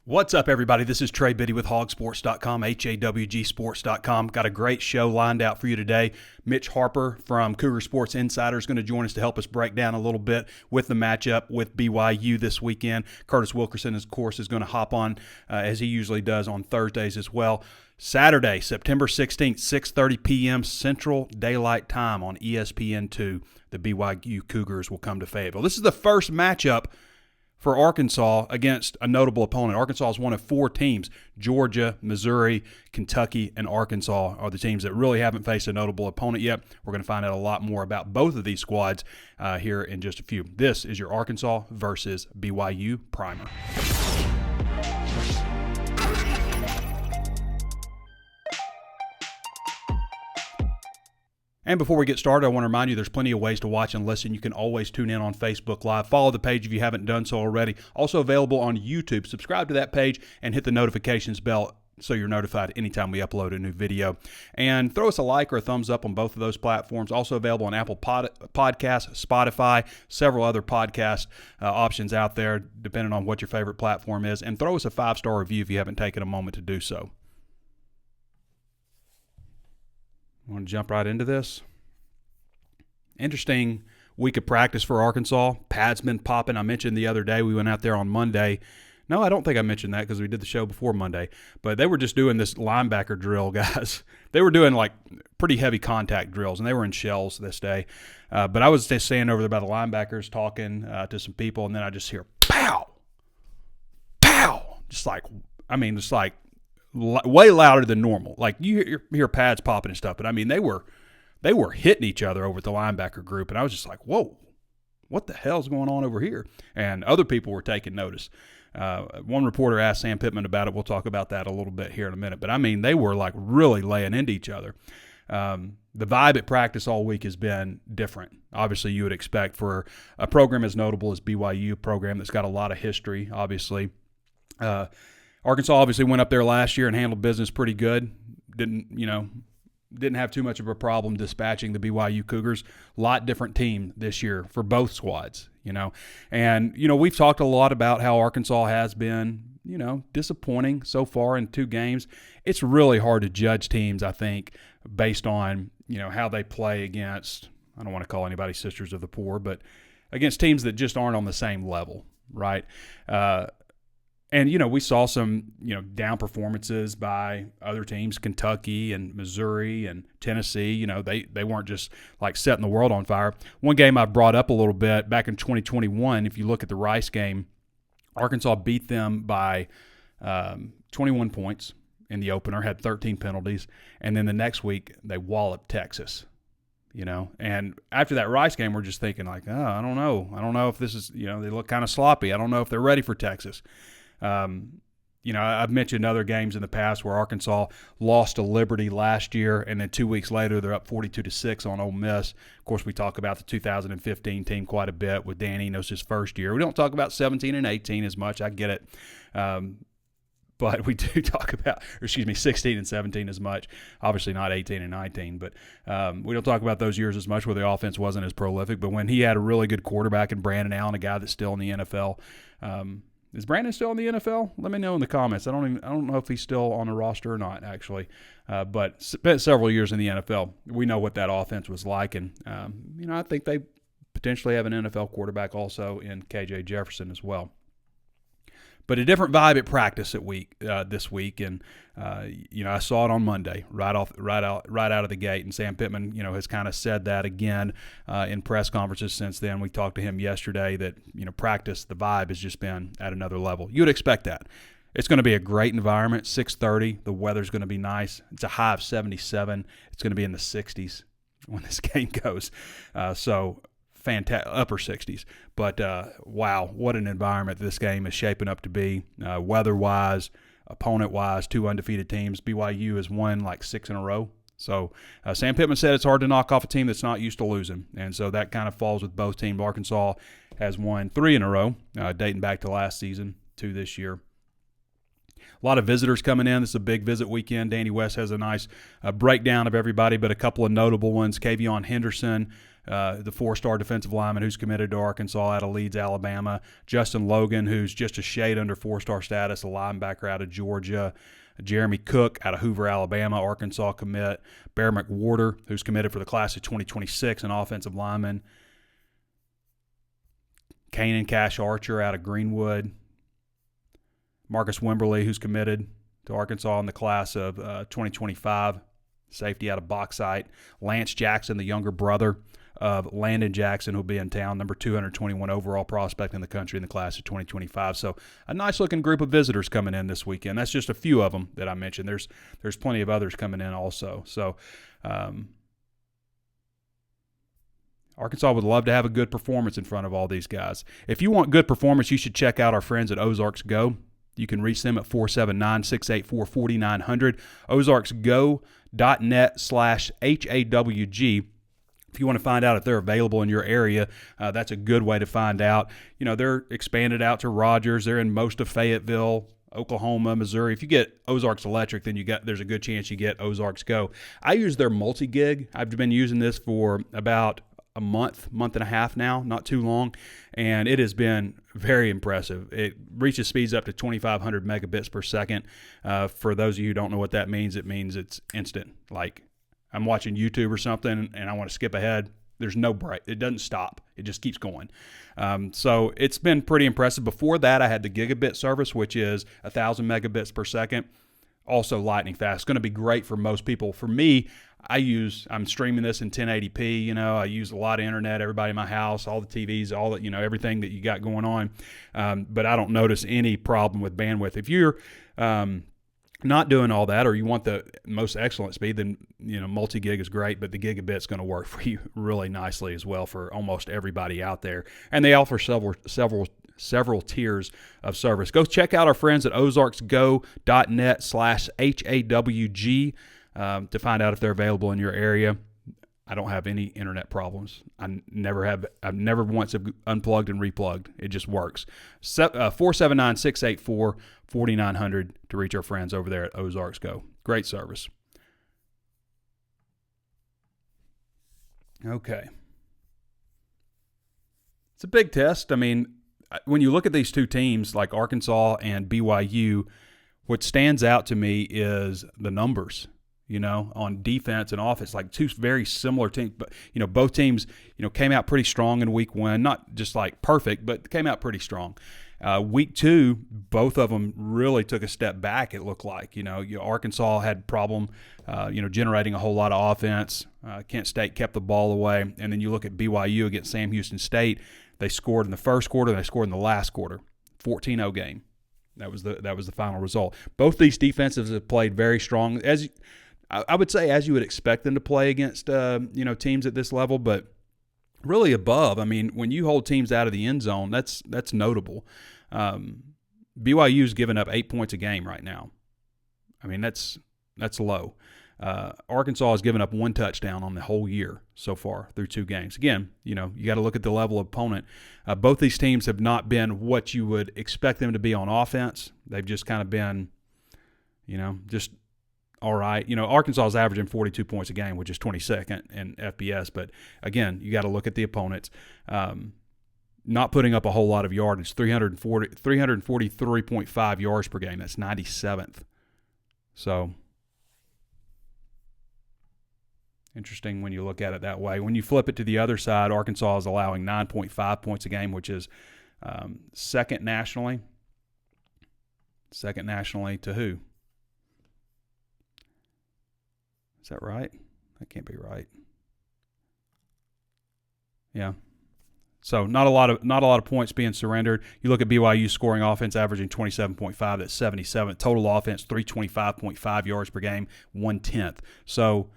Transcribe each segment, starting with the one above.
What's up, everybody? This is Trey Biddy with HawgSports.com, HawgSports.com. Got a great show lined out for you today. Mitch Harper from Cougar Sports Insider is going to join us to help us break down a little bit with the matchup with BYU this weekend. Curtis Wilkerson, of course, is going to hop on as he usually does on Thursdays as well. Saturday, September 16th, 6:30 p.m. Central Daylight Time on ESPN2. The BYU Cougars will come to Fayetteville. This is the first matchup for Arkansas against a notable opponent. Arkansas is one of four teams. Georgia, Missouri, Kentucky, and Arkansas are the teams that really haven't faced a notable opponent yet. We're going to find out a lot more about both of these squads here in just a few. This is your Arkansas versus BYU Primer. And before we get started, I want to remind you there's plenty of ways to watch and listen. You can always tune in on Facebook Live. Follow the page if you haven't done so already. Also available on YouTube. Subscribe to that page and hit the notifications bell so you're notified anytime we upload a new video. And throw us a like or a thumbs up on both of those platforms. Also available on Apple Podcasts, Spotify, several other podcast options out there, depending on what your favorite platform is. And throw us a 5-star review if you haven't taken a moment to do so. I want to jump right into this. Interesting week of practice for Arkansas. Pads been popping. I mentioned the other day we went out there on Monday. No, I don't think I mentioned that because we did the show before Monday. But they were just doing this linebacker drill, guys. They were doing like pretty heavy contact drills, and they were in shells this day. But I was just standing over there by the linebackers talking to some people, and then I just hear pow, pow. Just like way louder than normal. Like you hear pads popping and stuff, but I mean they were hitting each other over at the linebacker group, and I was just like, whoa, what the hell's going on over here? And other people were taking notice. One reporter asked Sam Pittman about it. We'll talk about that a little bit here in a minute. But I mean, they were like really laying into each other. The vibe at practice all week has been different. Obviously, you would expect for a program as notable as BYU, program that's got a lot of history, obviously. Arkansas obviously went up there last year and handled business pretty good. Didn't have too much of a problem dispatching the BYU Cougars. A lot different team this year for both squads, And, we've talked a lot about how Arkansas has been, disappointing so far in 2 games. It's really hard to judge teams, I think, based on, how they play against, I don't want to call anybody sisters of the poor, but against teams that just aren't on the same level, right? And, we saw some, down performances by other teams, Kentucky and Missouri and Tennessee. They weren't just like setting the world on fire. One game I brought up a little bit back in 2021, if you look at the Rice game, Arkansas beat them by 21 points in the opener, had 13 penalties. And then the next week they walloped Texas. And after that Rice game, we're just thinking like, oh, I don't know. I don't know if this is, they look kind of sloppy. I don't know if they're ready for Texas. I've mentioned other games in the past where Arkansas lost to Liberty last year, and then 2 weeks later they're up 42-6 on Ole Miss. Of course, we talk about the 2015 team quite a bit with Dan Enos' first year. We don't talk about 17 and 18 as much. I get it. But we do talk about, 16 and 17 as much. Obviously not 18 and 19, but we don't talk about those years as much where the offense wasn't as prolific. But when he had a really good quarterback in Brandon Allen, a guy that's still in the NFL, is Brandon still in the NFL? Let me know in the comments. I don't know if he's still on the roster or not, actually. But spent several years in the NFL. We know what that offense was like, and I think they potentially have an NFL quarterback also in KJ Jefferson as well. But a different vibe at practice this week, and I saw it on Monday right out of the gate. And Sam Pittman, has kind of said that again in press conferences since then. We talked to him yesterday that practice, the vibe has just been at another level. You would expect that. It's going to be a great environment. 6:30, the weather's going to be nice. It's a high of 77. It's going to be in the 60s when this game goes. Fantastic, upper 60s. But, wow, what an environment this game is shaping up to be. Weather-wise, opponent-wise, 2 undefeated teams. BYU has won like 6 in a row. So Sam Pittman said it's hard to knock off a team that's not used to losing. And so that kind of falls with both teams. Arkansas has won 3 in a row, dating back to last season, 2 this year. A lot of visitors coming in. This is a big visit weekend. Danny West has a nice breakdown of everybody, but a couple of notable ones. Kavion Henderson the 4-star defensive lineman who's committed to Arkansas out of Leeds, Alabama. Justin Logan, who's just a shade under 4-star status, a linebacker out of Georgia. Jeremy Cook out of Hoover, Alabama, Arkansas commit. Bear McWhorter, who's committed for the class of 2026, an offensive lineman. Kanan Cash Archer out of Greenwood. Marcus Wimberly, who's committed to Arkansas in the class of 2025, safety out of Bauxite. Lance Jackson, the younger brother of Landon Jackson, who'll be in town, number 221 overall prospect in the country in the class of 2025. So a nice-looking group of visitors coming in this weekend. That's just a few of them that I mentioned. There's plenty of others coming in also. So Arkansas would love to have a good performance in front of all these guys. If you want good performance, you should check out our friends at Ozarks Go. You can reach them at 479-684-4900, ozarksgo.net/HAWG. If you want to find out if they're available in your area, that's a good way to find out. You know, they're expanded out to Rogers. They're in most of Fayetteville, Oklahoma, Missouri. If you get Ozarks Electric, then there's a good chance you get Ozarks Go. I use their Multigig. I've been using this for about a month and a half now, not too long, and it has been very impressive. It reaches speeds up to 2,500 megabits per second. For those of you who don't know what that means, it means it's instant. Like, I'm watching YouTube or something and I want to skip ahead. There's no break. It doesn't stop. It just keeps going. So it's been pretty impressive. Before that, I had the Gigabit service, which is 1,000 megabits per second. Also lightning fast. It's going to be great for most people. For me, I'm streaming this in 1080p. You know, I use a lot of internet, everybody in my house, all the TVs, all that, everything that you got going on. But I don't notice any problem with bandwidth. If you're not doing all that, or you want the most excellent speed, then multi-gig is great, but the gigabit's going to work for you really nicely as well for almost everybody out there. And they offer several tiers of service. Go check out our friends at ozarksgo.net/HAWG to find out if they're available in your area. I don't have any internet problems. I've never once have unplugged and replugged. It just works. 479-684-4900 to reach our friends over there at Ozarks Go. Great service. Okay. It's a big test. I mean, when you look at these two teams like Arkansas and BYU, what stands out to me is the numbers. On defense and offense, like two very similar teams. But, both teams, came out pretty strong in week one. Not just like perfect, but came out pretty strong. Week two, both of them really took a step back, it looked like. Arkansas had problem, generating a whole lot of offense. Kent State kept the ball away. And then you look at BYU against Sam Houston State. They scored in the first quarter, and they scored in the last quarter. 14-0 game. That was the final result. Both these defenses have played very strong. I would say as you would expect them to play against teams at this level, but really above. I mean, when you hold teams out of the end zone, that's notable. BYU's given up 8 points a game right now. I mean, that's low. Arkansas has given up 1 touchdown on the whole year so far through 2 games. Again, you got to look at the level of opponent. Both these teams have not been what you would expect them to be on offense. They've just kind of been, just all right. Arkansas is averaging 42 points a game, which is 22nd in FBS. But, again, you got to look at the opponents. Not putting up a whole lot of yardage, 343.5 yards per game. That's 97th. So, interesting when you look at it that way. When you flip it to the other side, Arkansas is allowing 9.5 points a game, which is second nationally. Second nationally to who? Is that right? That can't be right. Yeah. So not a lot of points being surrendered. You look at BYU scoring offense averaging 27.5. That's 77th. Total offense 325.5 yards per game, 1/10. So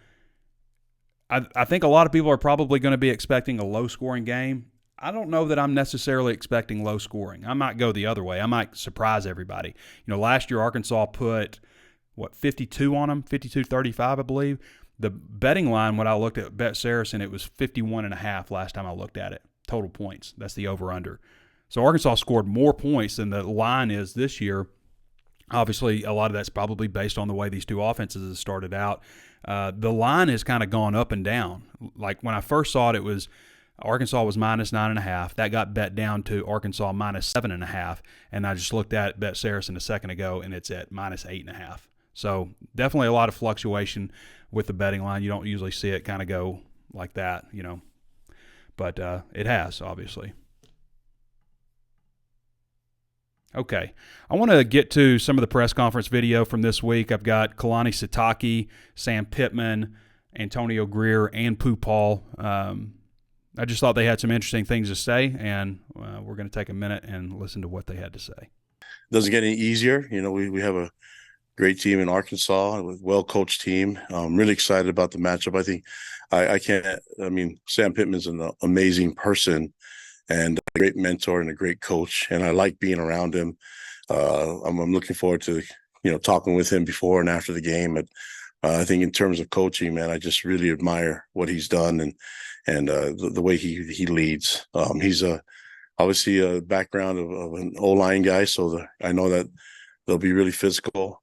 I think a lot of people are probably going to be expecting a low-scoring game. I don't know that I'm necessarily expecting low scoring. I might go the other way. I might surprise everybody. Last year Arkansas put 52 on them, 52-35, I believe. The betting line, when I looked at Bet Saracen, it was 51.5 last time I looked at it. Total points. That's the over-under. So Arkansas scored more points than the line is this year. Obviously, a lot of that's probably based on the way these two offenses have started out. The line has kind of gone up and down. Like when I first saw it, it was Arkansas was minus 9.5. That got bet down to Arkansas minus 7.5. And I just looked at Bet Saracen a second ago, and it's at minus 8.5. So definitely a lot of fluctuation with the betting line. You don't usually see it kind of go like that, but it has, obviously. Okay, I want to get to some of the press conference video from this week. I've got Kalani Sitake, Sam Pittman, Antonio Greer, and Pooh Paul. I just thought they had some interesting things to say, and we're going to take a minute and listen to what they had to say. Doesn't get any easier. We have a great team in Arkansas, a well-coached team. I'm really excited about the matchup. I mean, Sam Pittman's an amazing person and a great mentor and a great coach, and I like being around him. I'm looking forward to, talking with him before and after the game. But I think in terms of coaching, man, I just really admire what he's done and the way he leads. He's obviously a background of an O-line guy, so I know that they'll be really physical.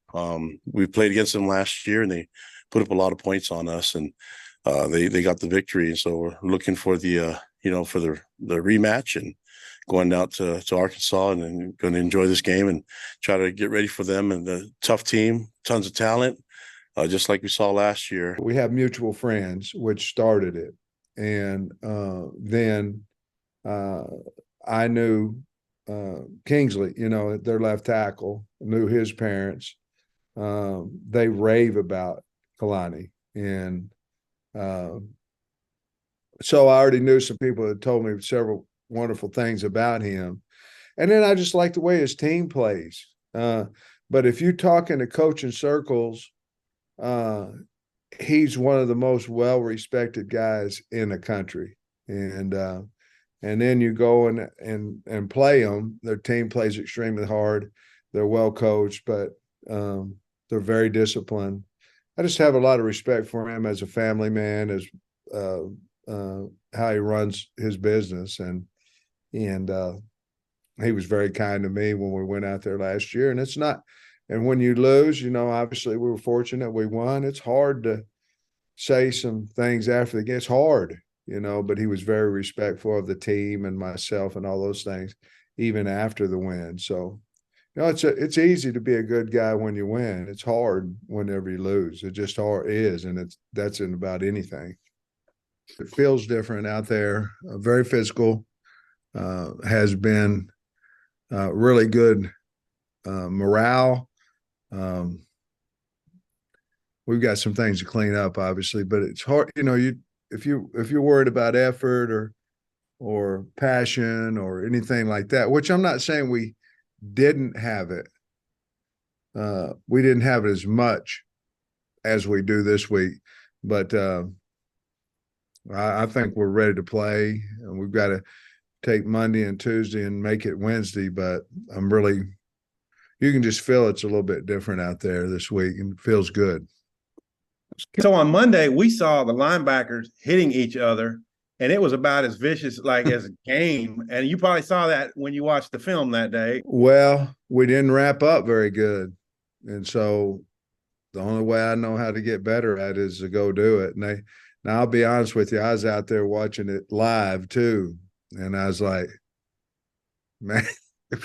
We played against them last year, and they put up a lot of points on us, and they got the victory. And so we're looking for the rematch and going out to Arkansas and then going to enjoy this game and try to get ready for them. And the tough team, tons of talent, just like we saw last year. We have mutual friends, which started it. And then I knew Kingsley, their left tackle, knew his parents. They rave about Kalani. And so I already knew some people that told me several wonderful things about him. And then I just like the way his team plays. But if you talk in the coaching circles, he's one of the most well-respected guys in the country. And then you go and play them. Their team plays extremely hard. They're well coached, but they're very disciplined. I just have a lot of respect for him as a family man, as how he runs his business, and he was very kind to me when we went out there last year. And it's not, and when you lose, obviously we were fortunate we won. It's hard to say some things after the game. It's hard, but he was very respectful of the team and myself and all those things, even after the win. So, it's easy to be a good guy when you win. It's hard whenever you lose. It just is, and that's in about anything. It feels different out there. Very physical. Has been really good morale. We've got some things to clean up, obviously, but it's hard. If you're worried about effort or passion or anything like that, which I'm not saying we didn't have it. We didn't have it as much as we do this week, but I think we're ready to play, and we've got to take Monday and Tuesday and make it Wednesday. But you can just feel it's a little bit different out there this week, and it feels good. So on Monday, we saw the linebackers hitting each other, and it was about as vicious as a game. And you probably saw that when you watched the film that day. Well, we didn't wrap up very good. And so the only way I know how to get better at it is to go do it. And now I'll be honest with you, I was out there watching it live too. And I was like, man, it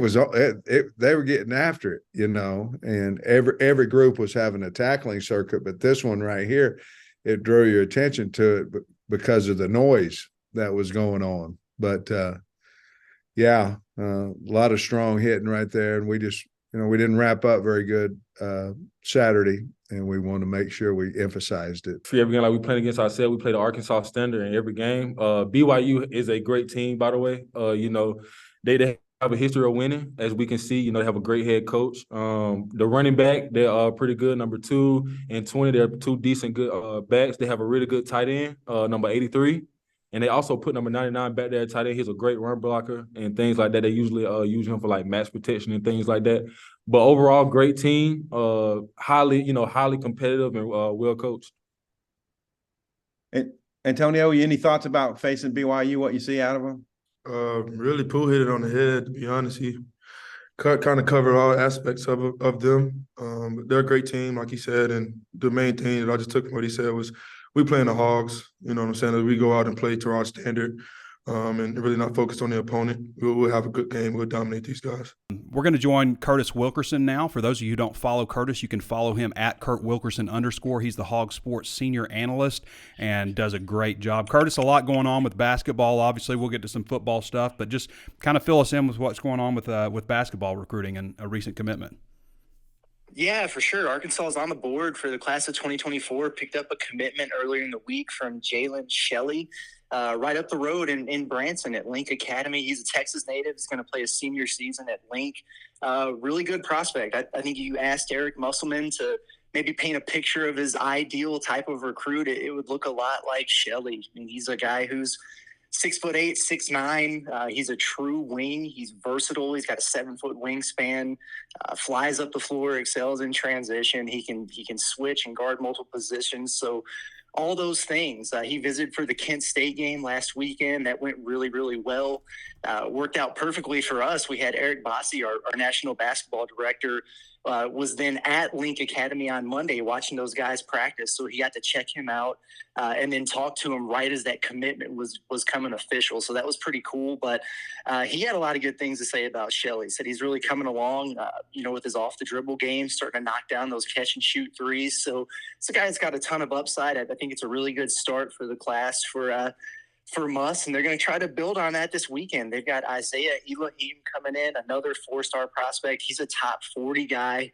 was they were getting after it, and every group was having a tackling circuit, but this one right here, it drew your attention to it because of the noise that was going on. But a lot of strong hitting right there, and we just we didn't wrap up very good Saturday, and we want to make sure we emphasized it. For every game like we played against, I said we played the Arkansas Standard in every game. BYU is a great team, by the way. They have a history of winning, as we can see. They have a great head coach. The running back, they're pretty good. Number 2 and 20, they're two decent good backs. They have a really good tight end, number 83. And they also put number 99 back there at tight end. He's a great run blocker and things like that. They usually use him for like match protection and things like that. But overall, great team, highly competitive and well coached. And Antonio, any thoughts about facing BYU? What you see out of them? Really, Pooh hit it on the head. To be honest, he kind of cover all aspects of them. But they're a great team, like he said, and the main thing that I just took from what he said was we playing the Hogs. You know what I'm saying? That we go out and play to our standard. And really not focused on the opponent. We'll have a good game. We'll dominate these guys. We're going to join Curtis Wilkerson now. For those of you who don't follow Curtis, you can follow him at @KurtWilkerson_. He's the HawgSports senior analyst and does a great job. Curtis, a lot going on with basketball. Obviously, we'll get to some football stuff, but just kind of fill us in with what's going on with basketball recruiting and a recent commitment. Yeah, for sure. Arkansas is on the board for the class of 2024. Picked up a commitment earlier in the week from Jalen Shelley. Right up the road in Branson at Link Academy. He's a Texas native. He's going to play a senior season at Link. Really good prospect. I think you asked Eric Musselman to maybe paint a picture of his ideal type of recruit. It would look a lot like Shelley. I mean, he's a guy who's 6'8", 6'9". He's a true wing. He's versatile. He's got a 7-foot wingspan. Flies up the floor. Excels in transition. He can switch and guard multiple positions. So all those things. He visited for the Kent State game last weekend. That went really, really well. Worked out perfectly for us. We had Eric Bossi, our national basketball director, was then at Link Academy on Monday watching those guys practice. So he got to check him out and then talk to him right as that commitment was coming official. So that was pretty cool. But he had a lot of good things to say about Shelley. He said he's really coming along, with his off-the-dribble game, starting to knock down those catch-and-shoot threes. So it's a guy that's got a ton of upside. I think it's a really good start for the class for Muss, and they're going to try to build on that this weekend. They've got Isaiah Elohim coming in, another 4-star prospect. He's a top 40 guy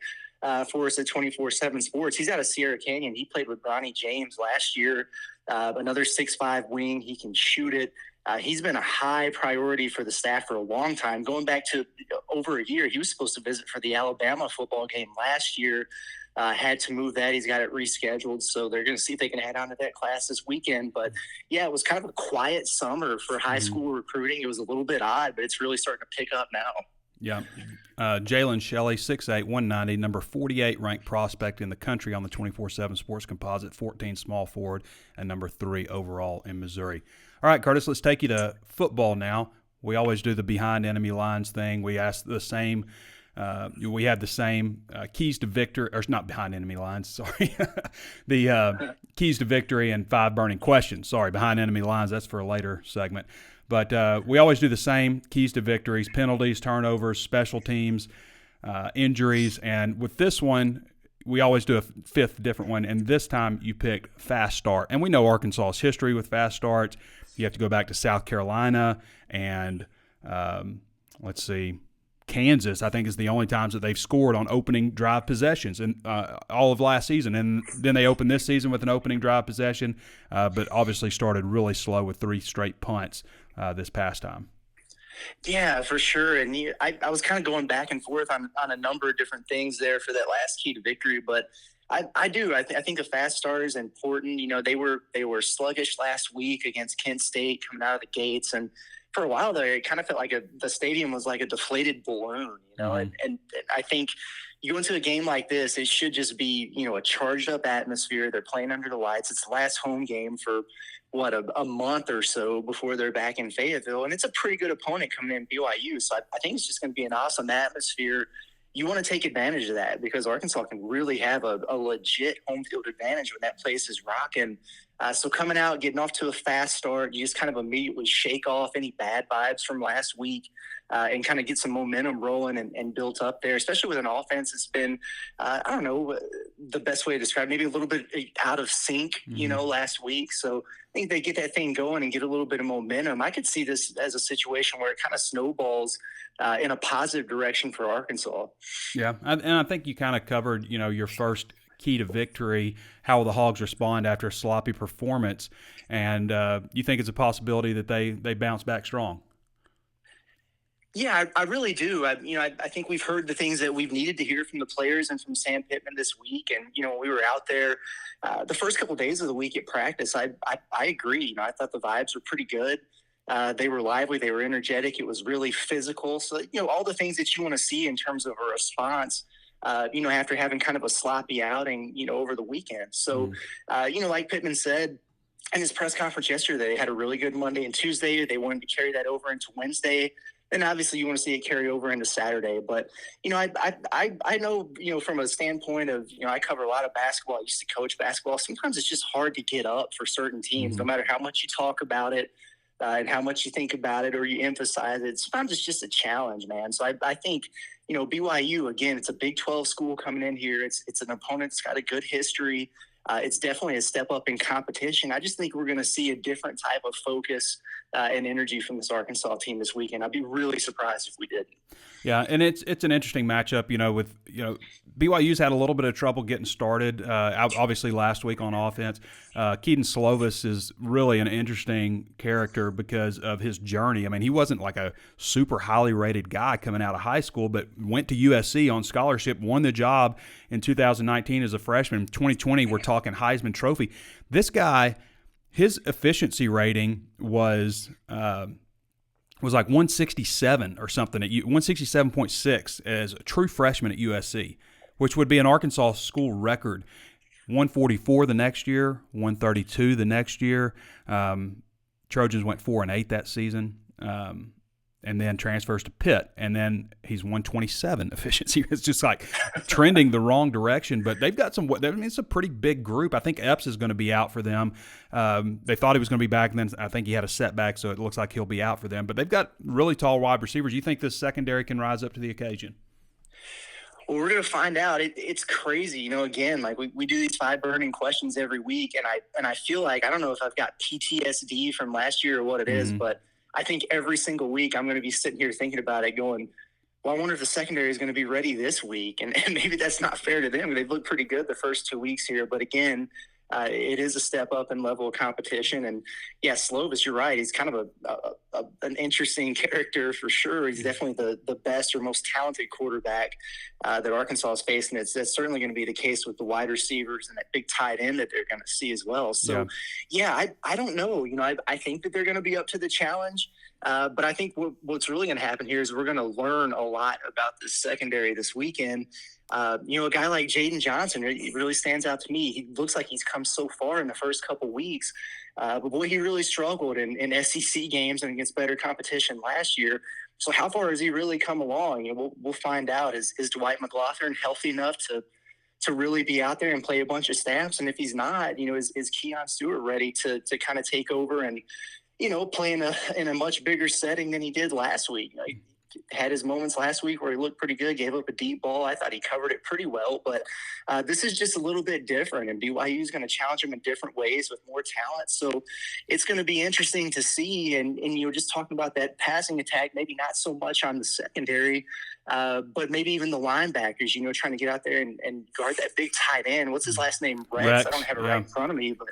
for us at 24/7 Sports. He's out of Sierra Canyon. He played with Bronny James last year, another 6'5" wing. He can shoot it. He's been a high priority for the staff for a long time, going back to over a year. He was supposed to visit for the Alabama football game last year. Had to move that. He's got it rescheduled. So they're going to see if they can add on to that class this weekend. But, yeah, it was kind of a quiet summer for high school recruiting. It was a little bit odd, but it's really starting to pick up now. Yeah. Jalen Shelley, 6'8", 190, number 48 ranked prospect in the country on the 24/7 Sports Composite, 14 small forward, and number 3 overall in Missouri. All right, Curtis, let's take you to football now. We always do the behind enemy lines thing. We ask the same we had the same keys to victory, or not behind enemy lines, sorry. The keys to victory and 5 burning questions. Sorry, behind enemy lines, that's for a later segment. But we always do the same keys to victories: penalties, turnovers, special teams, injuries. And with this one, we always do a 5th different one. And this time you picked fast start. And we know Arkansas's history with fast starts. You have to go back to South Carolina and let's see, Kansas, I think, is the only times that they've scored on opening drive possessions in all of last season. And then they opened this season with an opening drive possession, but obviously started really slow with 3 straight punts this past time. Yeah, for sure. And I was kind of going back and forth on a number of different things there for that last key to victory, but I think the fast start is important. They were sluggish last week against Kent State coming out of the gates, and for a while there, it kind of felt like the stadium was like a deflated balloon, and I think you go into a game like this, it should just be, a charged up atmosphere. They're playing under the lights. It's the last home game for a month or so before they're back in Fayetteville. And it's a pretty good opponent coming in, BYU. So I think it's just going to be an awesome atmosphere. You want to take advantage of that because Arkansas can really have a legit home field advantage when that place is rocking. So coming out, getting off to a fast start, you just kind of immediately shake off any bad vibes from last week and kind of get some momentum rolling and built up there, especially with an offense that's been, I don't know, the best way to describe it, maybe a little bit out of sync, last week. So I think they get that thing going and get a little bit of momentum. I could see this as a situation where it kind of snowballs in a positive direction for Arkansas. Yeah, and I think you kind of covered, your first key to victory, how the Hogs respond after a sloppy performance, and you think it's a possibility that they bounce back strong. Yeah, I really do. I think we've heard the things that we've needed to hear from the players and from Sam Pittman this week. And, when we were out there the first couple of days of the week at practice, I agree. I thought the vibes were pretty good. They were lively. They were energetic. It was really physical. So, all the things that you want to see in terms of a response, after having kind of a sloppy outing, over the weekend. So, like Pittman said in his press conference yesterday, they had a really good Monday and Tuesday. They wanted to carry that over into Wednesday. And obviously you want to see it carry over into Saturday. But, I know, from a standpoint of, I cover a lot of basketball. I used to coach basketball. Sometimes it's just hard to get up for certain teams, no matter how much you talk about it and how much you think about it or you emphasize it. Sometimes it's just a challenge, man. So I think, BYU, again, it's a Big 12 school coming in here. It's an opponent that's got a good history. It's definitely a step up in competition. I just think we're going to see a different type of focus and energy from this Arkansas team this weekend. I'd be really surprised if we didn't. Yeah, and it's an interesting matchup. With BYU's had a little bit of trouble getting started. Obviously, last week on offense, Keaton Slovis is really an interesting character because of his journey. I mean, he wasn't like a super highly rated guy coming out of high school, but went to USC on scholarship, won the job in 2019 as a freshman. In 2020, we're talking Heisman Trophy. This guy, his efficiency rating was like 167 or something at 167.6 as a true freshman at USC, which would be an Arkansas school record. 144 the next year, 132 the next year. Trojans went 4-8 that season, and then transfers to Pitt, and then he's 127 efficiency. It's just like trending the wrong direction. But they've got it's a pretty big group. I think Epps is going to be out for them. They thought he was going to be back, and then I think he had a setback, so it looks like he'll be out for them. But they've got really tall wide receivers. You think this secondary can rise up to the occasion? Well, we're going to find out. It's crazy. Again, like we do these 5 burning questions every week, and I feel like, I don't know if I've got PTSD from last year or what it is, but I think every single week I'm going to be sitting here thinking about it going, well, I wonder if the secondary is going to be ready this week. And maybe that's not fair to them. They've looked pretty good the first 2 weeks here. But again, it is a step up in level of competition. And yeah, Slovis, you're right. He's kind of an interesting character for sure. He's definitely the best or most talented quarterback that Arkansas is facing. That's certainly going to be the case with the wide receivers and that big tight end that they're going to see as well. So yeah, I don't know. I think that they're going to be up to the challenge. But I think what's really going to happen here is we're going to learn a lot about this secondary this weekend. A guy like Jaden Johnson, it really stands out to me. He looks like he's come so far in the first couple weeks. But boy, he really struggled in SEC games and against better competition last year. So how far has he really come along? We'll find out. Is Dwight McLaughlin healthy enough to really be out there and play a bunch of snaps? And if he's not, is Keon Stewart ready to kind of take over and play in a much bigger setting than he did last week? He had his moments last week where he looked pretty good, gave up a deep ball. I thought he covered it pretty well, but this is just a little bit different, and BYU is going to challenge him in different ways with more talent. So it's going to be interesting to see. And just talking about that passing attack, maybe not so much on the secondary, but maybe even the linebackers, trying to get out there and guard that big tight end. What's his last name? Rex. I don't have it right in front of me, but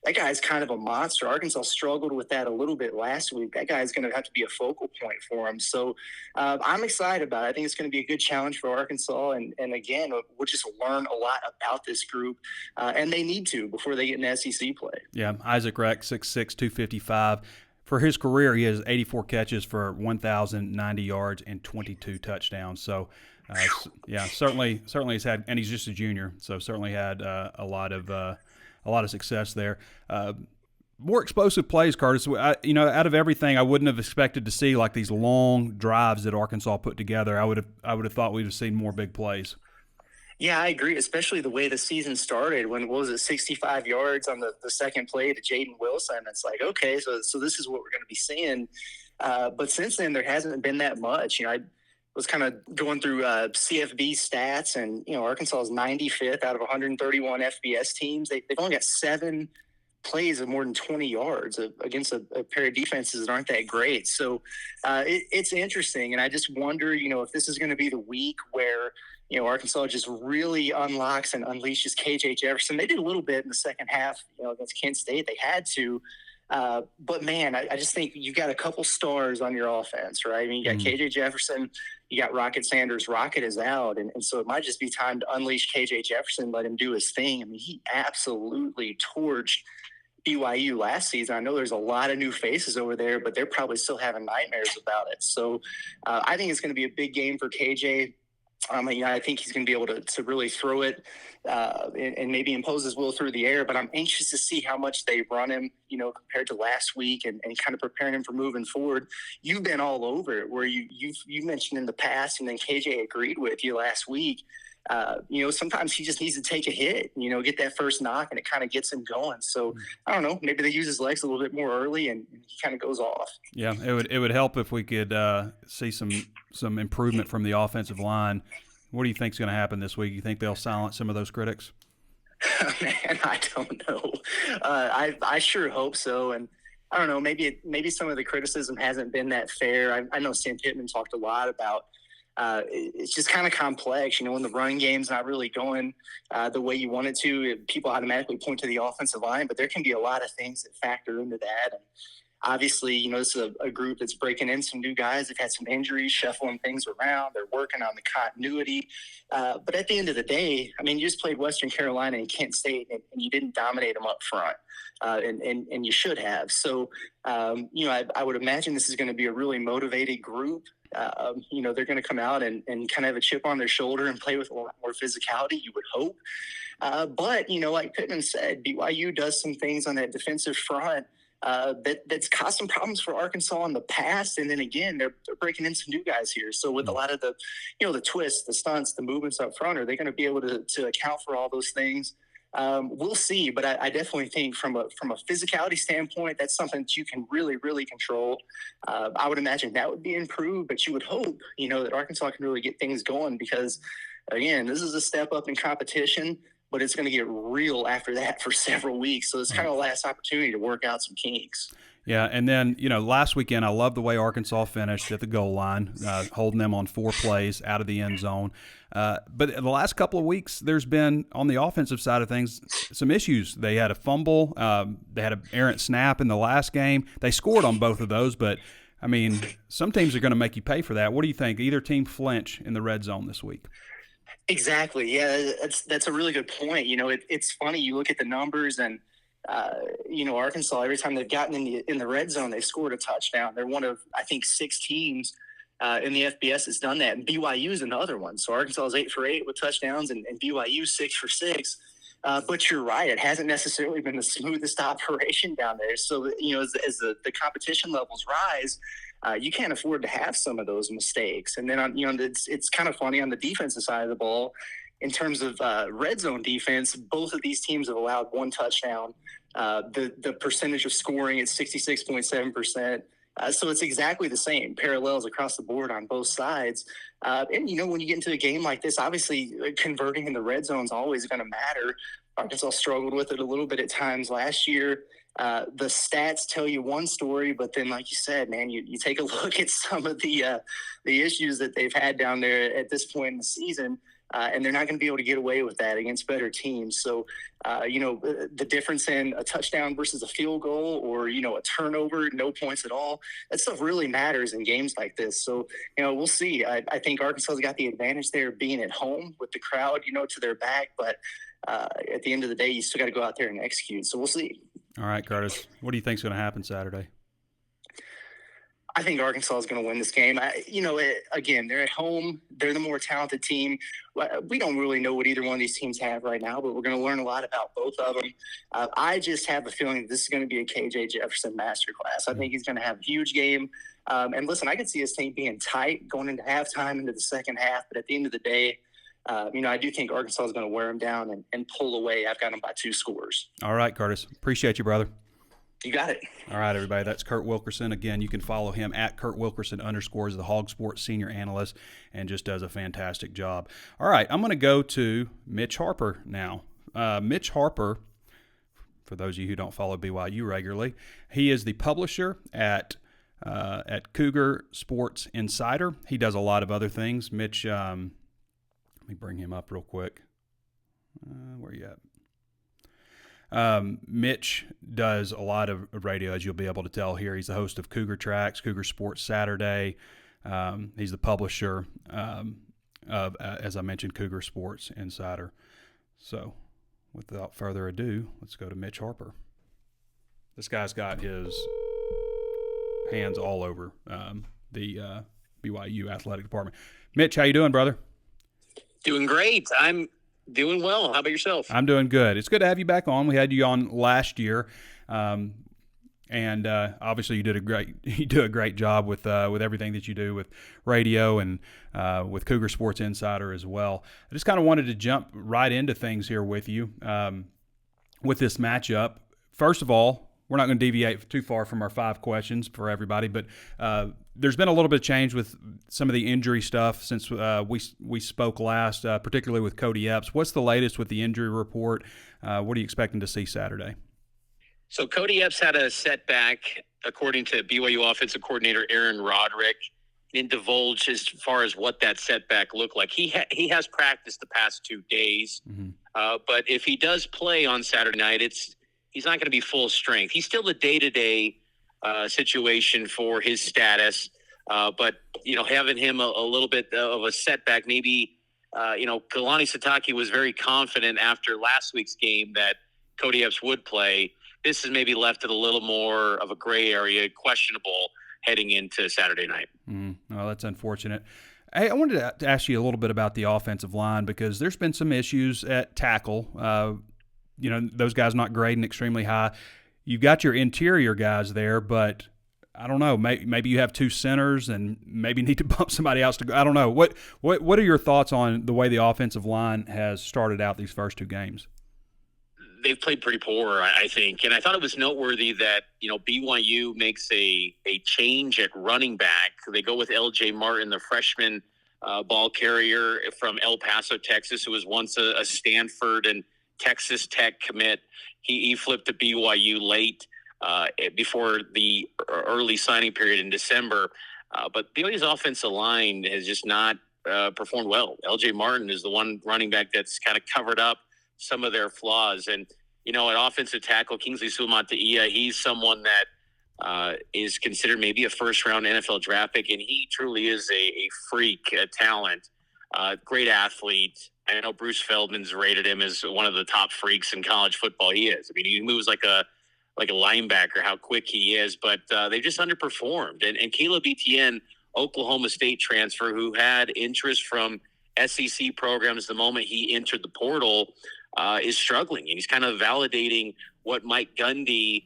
that guy's kind of a monster. Arkansas struggled with that a little bit last week. That guy's going to have to be a focal point for him. So I'm excited about it. I think it's going to be a good challenge for Arkansas. And again, we'll just learn a lot about this group, and they need to before they get in SEC play. Yeah, Isaac Rex, 6'6", 255. For his career, he has 84 catches for 1,090 yards and 22 touchdowns. So, certainly he's had, and he's just a junior, so certainly had a lot of success there. More explosive plays, Curtis. Out of everything, I wouldn't have expected to see like these long drives that Arkansas put together. I would have thought we'd have seen more big plays. Yeah, I agree, especially the way the season started when, 65 yards on the second play to Jaden Wilson. It's like, okay, so this is what we're going to be seeing. But since then, there hasn't been that much. I was kind of going through CFB stats, and, Arkansas is 95th out of 131 FBS teams. They've only got 7 plays of more than 20 yards against a pair of defenses that aren't that great. So it's interesting. And I just wonder, if this is going to be the week where, Arkansas just really unlocks and unleashes KJ Jefferson. They did a little bit in the second half, against Kent State. They had to. But, man, I just think you've got a couple stars on your offense, right? I mean, you got KJ Jefferson, you got Rocket Sanders. Rocket is out. And so it might just be time to unleash KJ Jefferson, let him do his thing. I mean, he absolutely torched BYU last season. I know there's a lot of new faces over there, but they're probably still having nightmares about it. So I think it's going to be a big game for KJ. I think he's going to be able to really throw it and maybe impose his will through the air. But I'm anxious to see how much they run him, compared to last week and kind of preparing him for moving forward. You've been all over it, where you mentioned in the past, and then KJ agreed with you last week. Sometimes he just needs to take a hit, get that first knock, and it kind of gets him going. So I don't know, maybe they use his legs a little bit more early, and he kind of goes off. Yeah, it would help if we could see some improvement from the offensive line. What do you think is going to happen this week? You think they'll silence some of those critics? Man, I don't know. I sure hope so, and I don't know. Maybe some of the criticism hasn't been that fair. I know Sam Pittman talked a lot about. It's just kind of complex, when the running game's not really going the way you want it to. People automatically point to the offensive line, but there can be a lot of things that factor into that. And obviously, this is a group that's breaking in some new guys. They've had some injuries, shuffling things around. They're working on the continuity. But at the end of the day, you just played Western Carolina and Kent State, and you didn't dominate them up front, and you should have. So, I would imagine this is going to be a really motivated group. They're going to come out and kind of have a chip on their shoulder and play with a lot more physicality, you would hope. But, like Pittman said, BYU does some things on that defensive front that's caused some problems for Arkansas in the past. And then again, they're breaking in some new guys here. So with a lot of the, the twists, the stunts, the movements up front, are they going to be able to account for all those things? We'll see, but I definitely think from a physicality standpoint, that's something that you can really, really control. I would imagine that would be improved, but you would hope, that Arkansas can really get things going, because, again, this is a step up in competition, but it's going to get real after that for several weeks. So it's kind of a last opportunity to work out some kinks. Yeah, and then, last weekend, I love the way Arkansas finished at the goal line, holding them on 4 plays out of the end zone. But in the last couple of weeks, there's been, on the offensive side of things, some issues. They had a fumble. They had an errant snap in the last game. They scored on both of those, but, some teams are going to make you pay for that. What do you think? Either team flinch in the red zone this week? Exactly. Yeah, that's a really good point. It's funny. You look at the numbers, and Arkansas, every time they've gotten in the red zone, they've scored a touchdown. They're one of, I think, 6 teams in the FBS that's done that. And BYU is another one. So Arkansas is 8 for 8 with touchdowns, and BYU 6 for 6. But you're right. It hasn't necessarily been the smoothest operation down there. So, as the competition levels rise, you can't afford to have some of those mistakes. And then, it's kind of funny on the defensive side of the ball. In terms of red zone defense, both of these teams have allowed 1 touchdown. The percentage of scoring is 66.7%. So it's exactly the same, parallels across the board on both sides. And, when you get into a game like this, obviously converting in the red zone is always going to matter. Arkansas struggled with it a little bit at times last year. The stats tell you one story, but then, like you said, man, you take a look at some of the issues that they've had down there at this point in the season. And they're not going to be able to get away with that against better teams. So, the difference in a touchdown versus a field goal, or, a turnover, no points at all, that stuff really matters in games like this. So, we'll see. I think Arkansas's got the advantage there of being at home with the crowd, to their back. But at the end of the day, you still got to go out there and execute. So we'll see. All right, Curtis, what do you think is going to happen Saturday? I think Arkansas is going to win this game. Again, they're at home. They're the more talented team. We don't really know what either one of these teams have right now, but we're going to learn a lot about both of them. I just have a feeling that this is going to be a KJ Jefferson masterclass. I think he's going to have a huge game. And listen, I could see his team being tight going into halftime, into the second half. But at the end of the day, I do think Arkansas is going to wear them down and pull away. I've got them by 2 scores. All right, Curtis. Appreciate you, brother. You got it. All right, everybody. That's Kurt Wilkerson. Again, you can follow him at Kurt Wilkerson _ the HawgSports senior analyst, and just does a fantastic job. All right, I'm going to go to Mitch Harper now. Mitch Harper, for those of you who don't follow BYU regularly, he is the publisher at Cougar Sports Insider. He does a lot of other things. Mitch, let me bring him up real quick. Where you at? Mitch does a lot of radio, as you'll be able to tell here. He's the host of Cougar Tracks, Cougar Sports Saturday. He's the publisher of, as I mentioned, Cougar Sports Insider. So, without further ado, let's go to Mitch Harper. This guy's got his hands all over the BYU athletic department. Mitch, how you doing, brother? Doing great. I'm doing well. How about yourself? I'm doing good. It's good to have you back on. We had you on last year, and obviously you do a great job with everything that you do with radio and with Cougar Sports Insider as well. I just kind of wanted to jump right into things here with you with this matchup. First of all, we're not going to deviate too far from our 5 questions for everybody, but there's been a little bit of change with some of the injury stuff since we spoke last, particularly with Cody Epps. What's the latest with the injury report? What are you expecting to see Saturday? So Cody Epps had a setback, according to BYU offensive coordinator Aaron Roderick. He didn't divulge as far as what that setback looked like. He has practiced the past 2 days, but if he does play on Saturday night, he's not going to be full strength. He's still the day-to-day situation for his status, but having him a little bit of a setback, maybe Kalani Sitake was very confident after last week's game that Cody Epps would play. This is maybe left it a little more of a gray area, questionable heading into Saturday night. Well, that's unfortunate. Hey, I wanted to ask you a little bit about the offensive line because there's been some issues at tackle. Those guys not grading extremely high. You've got your interior guys there, but I don't know. Maybe you have 2 centers and maybe need to bump somebody else to go. I don't know. What are your thoughts on the way the offensive line has started out these first 2 games? They've played pretty poor, I think. And I thought it was noteworthy that, BYU makes a change at running back. They go with LJ Martin, the freshman ball carrier from El Paso, Texas, who was once a Stanford and Texas Tech commit. He flipped to BYU late before the early signing period in December. But BYU's offensive line has just not performed well. LJ Martin is the one running back that's kind of covered up some of their flaws. And, at offensive tackle, Kingsley Suamataia, he's someone that is considered maybe a first-round NFL draft pick, and he truly is a freak, a talent, great athlete. I know Bruce Feldman's rated him as one of the top freaks in college football. He is. I mean, he moves like a linebacker, how quick he is, but they just underperformed. And Caleb Etienne, Oklahoma State transfer, who had interest from SEC programs the moment he entered the portal, is struggling. And he's kind of validating what Mike Gundy,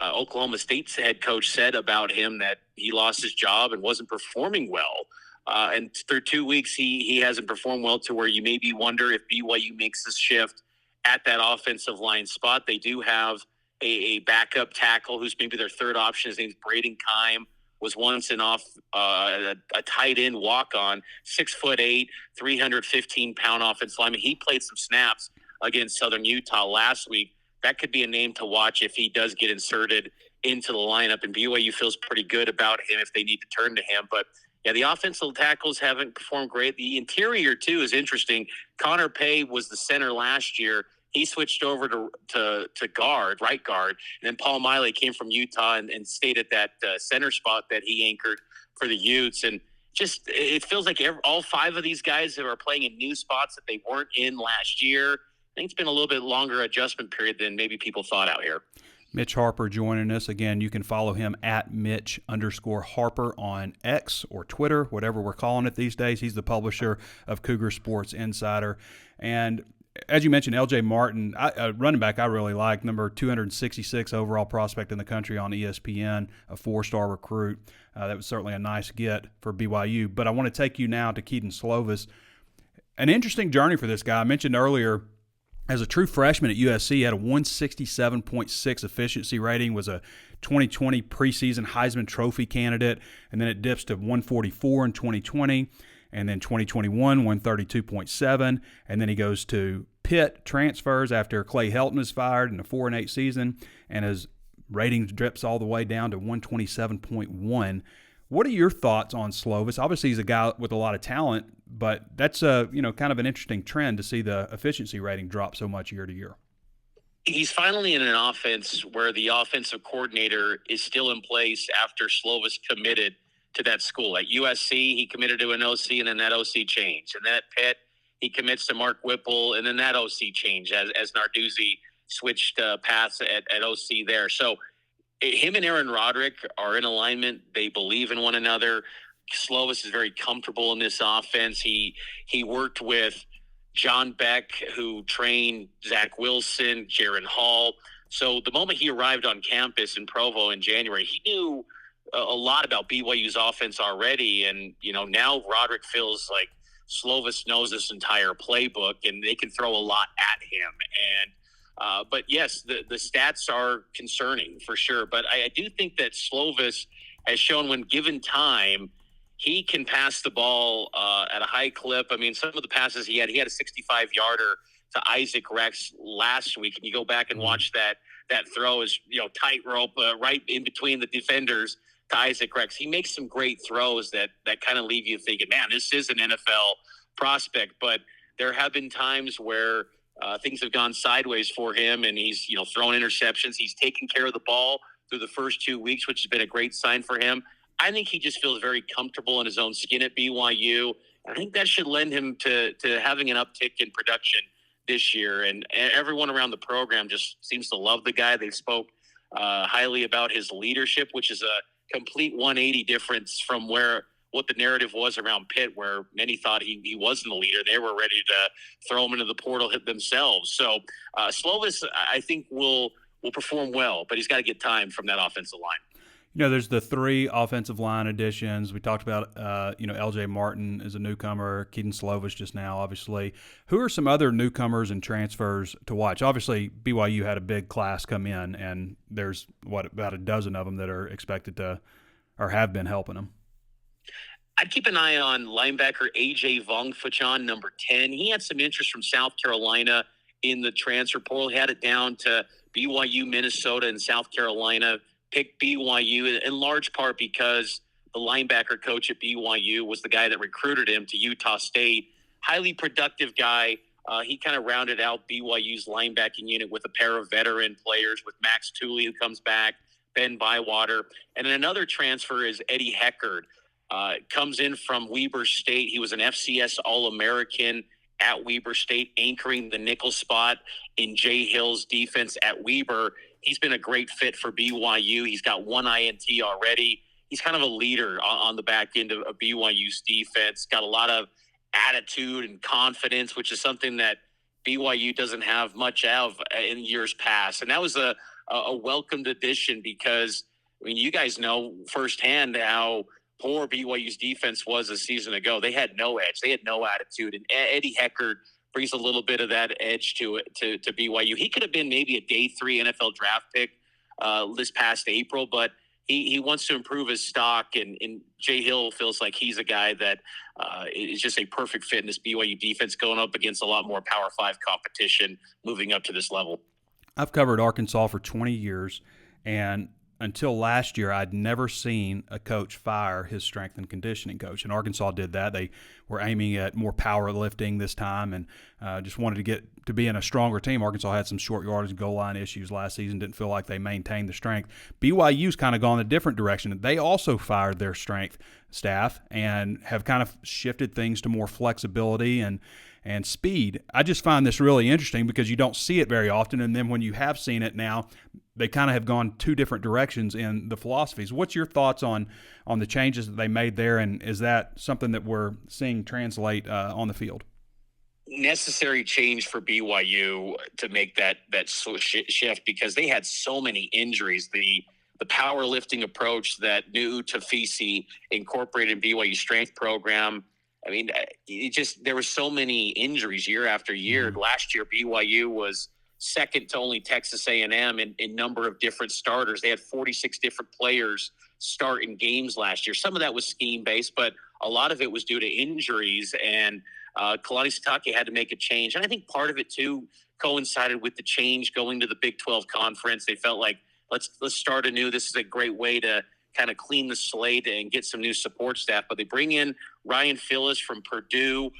Oklahoma State's head coach, said about him, that he lost his job and wasn't performing well. And through 2 weeks, he hasn't performed well to where you maybe wonder if BYU makes this shift at that offensive line spot. They do have a backup tackle who's maybe their third option. His name's Braden Keim, was once a tight end walk-on, 6'8", 315-pound offensive lineman. He played some snaps against Southern Utah last week. That could be a name to watch if he does get inserted into the lineup, and BYU feels pretty good about him if they need to turn to him. But yeah, the offensive tackles haven't performed great. The interior, too, is interesting. Connor Pay was the center last year. He switched over to guard, right guard. And then Paul Miley came from Utah and stayed at that center spot that he anchored for the Utes. And just it feels like all 5 of these guys that are playing in new spots that they weren't in last year. I think it's been a little bit longer adjustment period than maybe people thought out here. Mitch Harper joining us. Again, you can follow him at Mitch_Harper on X or Twitter, whatever we're calling it these days. He's the publisher of Cougar Sports Insider. And as you mentioned, LJ Martin, a running back I really like, number 266 overall prospect in the country on ESPN, a 4-star recruit. That was certainly a nice get for BYU. But I want to take you now to Keaton Slovis. An interesting journey for this guy. I mentioned earlier, as a true freshman at USC, he had a 167.6 efficiency rating, was a 2020 preseason Heisman Trophy candidate, and then it dips to 144 in 2020, and then 2021, 132.7, and then he goes to Pitt, transfers after Clay Helton is fired in a 4-8 season, and his ratings drips all the way down to 127.1. What are your thoughts on Slovis? Obviously, he's a guy with a lot of talent, but that's kind of an interesting trend to see the efficiency rating drop so much year to year. He's finally in an offense where the offensive coordinator is still in place after Slovis committed to that school. At USC, he committed to an OC, and then that OC changed. And then at Pitt, he commits to Mark Whipple, and then that OC changed as Narduzzi switched paths at OC there. So him and Aaron Roderick are in alignment. They believe in one another. Slovis is very comfortable in this offense. He worked with John Beck, who trained Zach Wilson, Jaron Hall. So the moment he arrived on campus in Provo in January, he knew a lot about BYU's offense already. And, now Roderick feels like Slovis knows this entire playbook, and they can throw a lot at him. And but yes, the stats are concerning for sure. But I do think that Slovis has shown when given time, he can pass the ball at a high clip. I mean, some of the passes he had a 65-yarder to Isaac Rex last week. And you go back and watch that throw is, tightrope right in between the defenders to Isaac Rex. He makes some great throws that kind of leave you thinking, man, this is an NFL prospect. But there have been times where things have gone sideways for him, and he's, thrown interceptions. He's taken care of the ball through the first 2 weeks, which has been a great sign for him. I think he just feels very comfortable in his own skin at BYU. I think that should lend him to having an uptick in production this year. And everyone around the program just seems to love the guy. They spoke highly about his leadership, which is a complete 180 difference from what the narrative was around Pitt, where many thought he wasn't a leader. They were ready to throw him into the portal themselves. So Slovis, I think, will perform well, but he's got to get time from that offensive line. There's the 3 offensive line additions. We talked about, LJ Martin is a newcomer, Keaton Slovis just now, obviously. Who are some other newcomers and transfers to watch? Obviously, BYU had a big class come in, and there's, about a dozen of them that are expected to or have been helping them. I'd keep an eye on linebacker A.J. Vongfuchan, number 10. He had some interest from South Carolina in the transfer portal. He had it down to BYU, Minnesota, and South Carolina. Picked BYU in large part because the linebacker coach at BYU was the guy that recruited him to Utah State. Highly productive guy. He kind of rounded out BYU's linebacking unit with a pair of veteran players with Max Tooley, who comes back, Ben Bywater. And then another transfer is Eddie Heckard. Comes in from Weber State. He was an FCS All-American at Weber State, anchoring the nickel spot in Jay Hill's defense at Weber. He's been a great fit for BYU. He's got 1 INT already. He's kind of a leader on the back end of BYU's defense. Got a lot of attitude and confidence, which is something that BYU doesn't have much of in years past. And that was a welcomed addition because, you guys know firsthand how poor BYU's defense was a season ago. They had no edge. They had no attitude. And Eddie Heckard brings a little bit of that edge to BYU. He could have been maybe a day 3 NFL draft pick this past April, but he wants to improve his stock, and Jay Hill feels like he's a guy that is just a perfect fit in this BYU defense going up against a lot more Power 5 competition moving up to this level. I've covered Arkansas for 20 years, and until last year, I'd never seen a coach fire his strength and conditioning coach, and Arkansas did that. They were aiming at more powerlifting this time, and just wanted to get to be in a stronger team. Arkansas had some short yardage and goal line issues last season. Didn't feel like they maintained the strength. BYU's kind of gone a different direction. They also fired their strength staff and have kind of shifted things to more flexibility and speed. I just find this really interesting because you don't see it very often, and then when you have seen it now, they kind of have gone 2 different directions in the philosophies. What's your thoughts on the changes that they made there, and is that something that we're seeing translate on the field? Necessary change for BYU to make that shift because they had so many injuries. The powerlifting approach that New Tafisi incorporated in BYU's strength program, there were so many injuries year after year. Mm-hmm. Last year, BYU was second to only Texas A&M in number of different starters. They had 46 different players start in games last year. Some of that was scheme-based, but a lot of it was due to injuries, and Kalani Sitake had to make a change. And I think part of it, too, coincided with the change going to the Big 12 conference. They felt like, let's start anew. This is a great way to kind of clean the slate and get some new support staff. But they bring in Ryan Phillips from Purdue,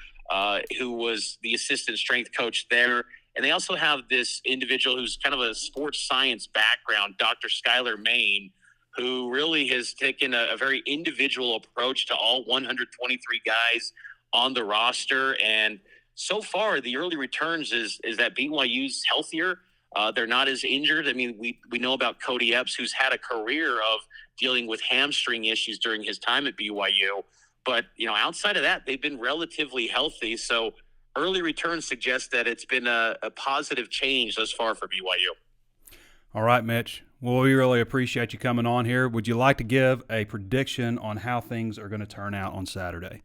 who was the assistant strength coach there. And they also have this individual who's kind of a sports science background, Dr. Skylar Main, who really has taken a very individual approach to all 123 guys on the roster. And so far, the early returns is that BYU's healthier. They're not as injured. We know about Cody Epps, who's had a career of dealing with hamstring issues during his time at BYU. But, outside of that, they've been relatively healthy. So early returns suggest that it's been a positive change thus far for BYU. All right, Mitch. Well, we really appreciate you coming on here. Would you like to give a prediction on how things are going to turn out on Saturday?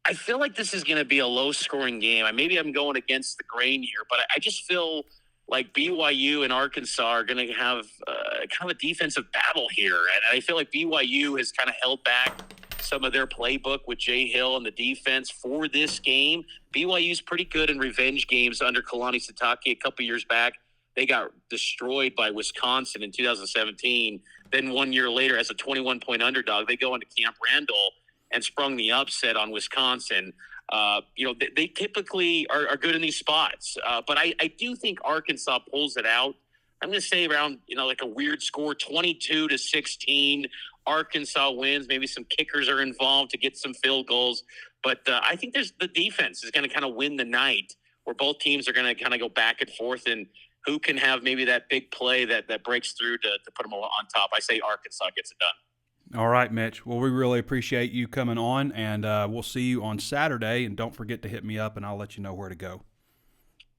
I feel like this is going to be a low-scoring game. Maybe I'm going against the grain here, but I just feel like BYU and Arkansas are going to have kind of a defensive battle here. And I feel like BYU has kind of held back some of their playbook with Jay Hill and the defense for this game. BYU's pretty good in revenge games under Kalani Sitake a couple years back. They got destroyed by Wisconsin in 2017. Then 1 year later, as a 21-point underdog, they go into Camp Randall and sprung the upset on Wisconsin. They typically are good in these spots. But I do think Arkansas pulls it out. I'm going to say around, like a weird score, 22-16. Arkansas wins. Maybe some kickers are involved to get some field goals. But I think the defense is going to kind of win the night, where both teams are going to kind of go back and forth, and who can have maybe that big play that breaks through to put them on top. I say Arkansas gets it done. All right, Mitch. Well, we really appreciate you coming on, and we'll see you on Saturday. And don't forget to hit me up, and I'll let you know where to go.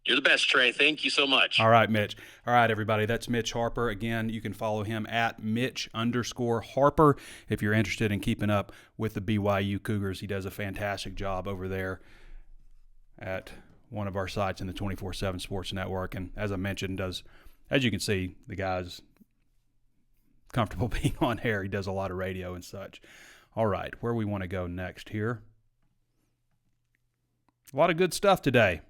You're the best, Trey. Thank you so much. All right, Mitch. All right, everybody. That's Mitch Harper. Again, you can follow him at Mitch_Harper if you're interested in keeping up with the BYU Cougars. He does a fantastic job over there at one of our sites in the 24/7 Sports Network. And as I mentioned, as you can see, the guy's comfortable being on air. He does a lot of radio and such. All right, where we want to go next here. A lot of good stuff today.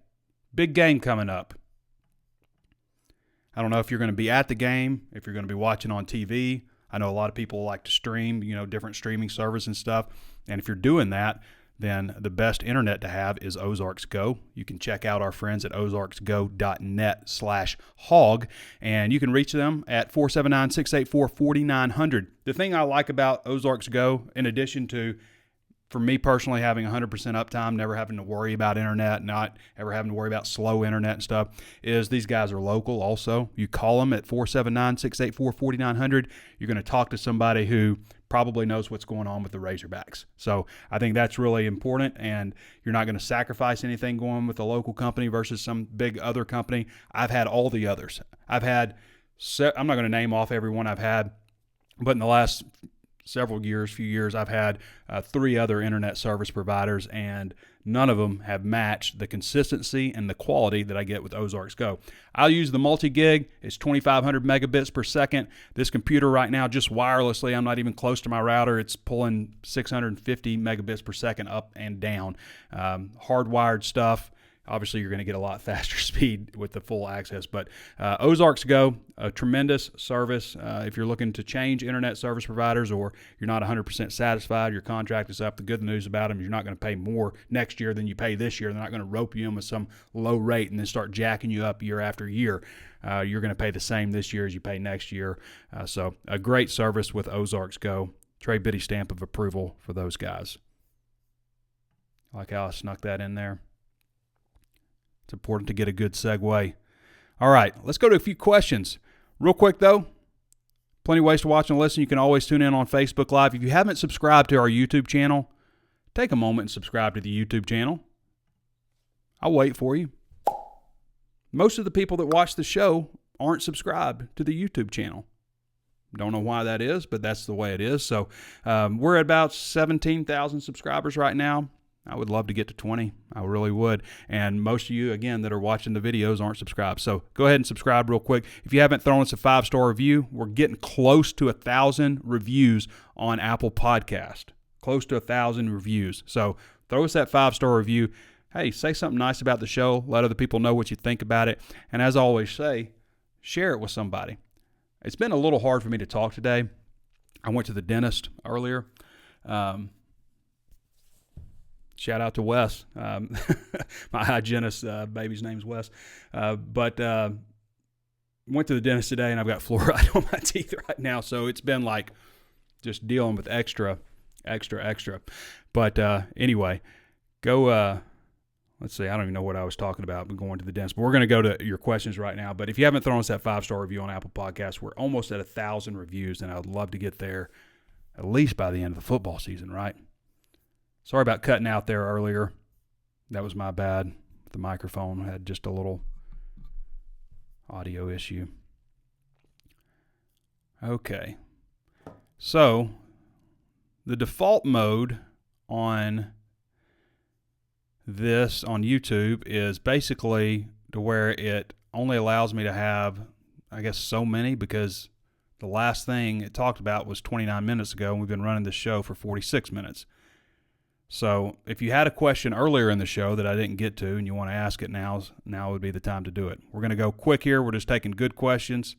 Big game coming up. I don't know if you're going to be at the game, if you're going to be watching on TV. I know a lot of people like to stream, different streaming service and stuff. And if you're doing that, then the best internet to have is Ozarks Go. You can check out our friends at ozarksgo.net/hog, and you can reach them at 479-684-4900. The thing I like about Ozarks Go, in addition to, for me personally, having 100% uptime, never having to worry about internet, not ever having to worry about slow internet and stuff, is these guys are local also. You call them at 479-684-4900. You're going to talk to somebody who probably knows what's going on with the Razorbacks. So I think that's really important, and you're not going to sacrifice anything going with a local company versus some big other company. I've had all the others. I'm not going to name off every one I've had, but in the last few years, I've had 3 other internet service providers, and none of them have matched the consistency and the quality that I get with Ozarks Go. I'll use the Multigig. It's 2,500 megabits per second. This computer right now, just wirelessly, I'm not even close to my router. It's pulling 650 megabits per second up and down. Hardwired stuff. Obviously, you're going to get a lot faster speed with the full access. But Ozarks Go, a tremendous service. If you're looking to change internet service providers, or you're not 100% satisfied, your contract is up, the good news about them is you're not going to pay more next year than you pay this year. They're not going to rope you in with some low rate and then start jacking you up year after year. You're going to pay the same this year as you pay next year. So a great service with Ozarks Go. Trey Biddy stamp of approval for those guys. I like how I snuck that in there. It's important to get a good segue. All right, let's go to a few questions. Real quick, though, plenty of ways to watch and listen. You can always tune in on Facebook Live. If you haven't subscribed to our YouTube channel, take a moment and subscribe to the YouTube channel. I'll wait for you. Most of the people that watch the show aren't subscribed to the YouTube channel. Don't know why that is, but that's the way it is. So we're at about 17,000 subscribers right now. I would love to get to 20. I really would. And most of you, again, that are watching the videos aren't subscribed. So go ahead and subscribe real quick. If you haven't thrown us a 5-star review, we're getting close to 1,000 reviews on Apple Podcast. Close to 1,000 reviews. So throw us that 5-star review. Hey, say something nice about the show. Let other people know what you think about it. And as I always say, share it with somebody. It's been a little hard for me to talk today. I went to the dentist earlier. Shout out to Wes, my hygienist, baby's name's Wes. But went to the dentist today, and I've got fluoride on my teeth right now, so it's been like just dealing with extra. But anyway, go. Let's see. I don't even know what I was talking about going to the dentist, but we're going to go to your questions right now. But if you haven't thrown us that 5-star review on Apple Podcasts, we're almost at 1,000 reviews, and I'd love to get there at least by the end of the football season, right? Sorry about cutting out there earlier. That was my bad. The microphone had just a little audio issue. Okay. So the default mode on this on YouTube is basically to where it only allows me to have, I guess, so many, because the last thing it talked about was 29 minutes ago, and we've been running this show for 46 minutes. So if you had a question earlier in the show that I didn't get to and you want to ask it, now would be the time to do it. We're going to go quick here. We're just taking good questions.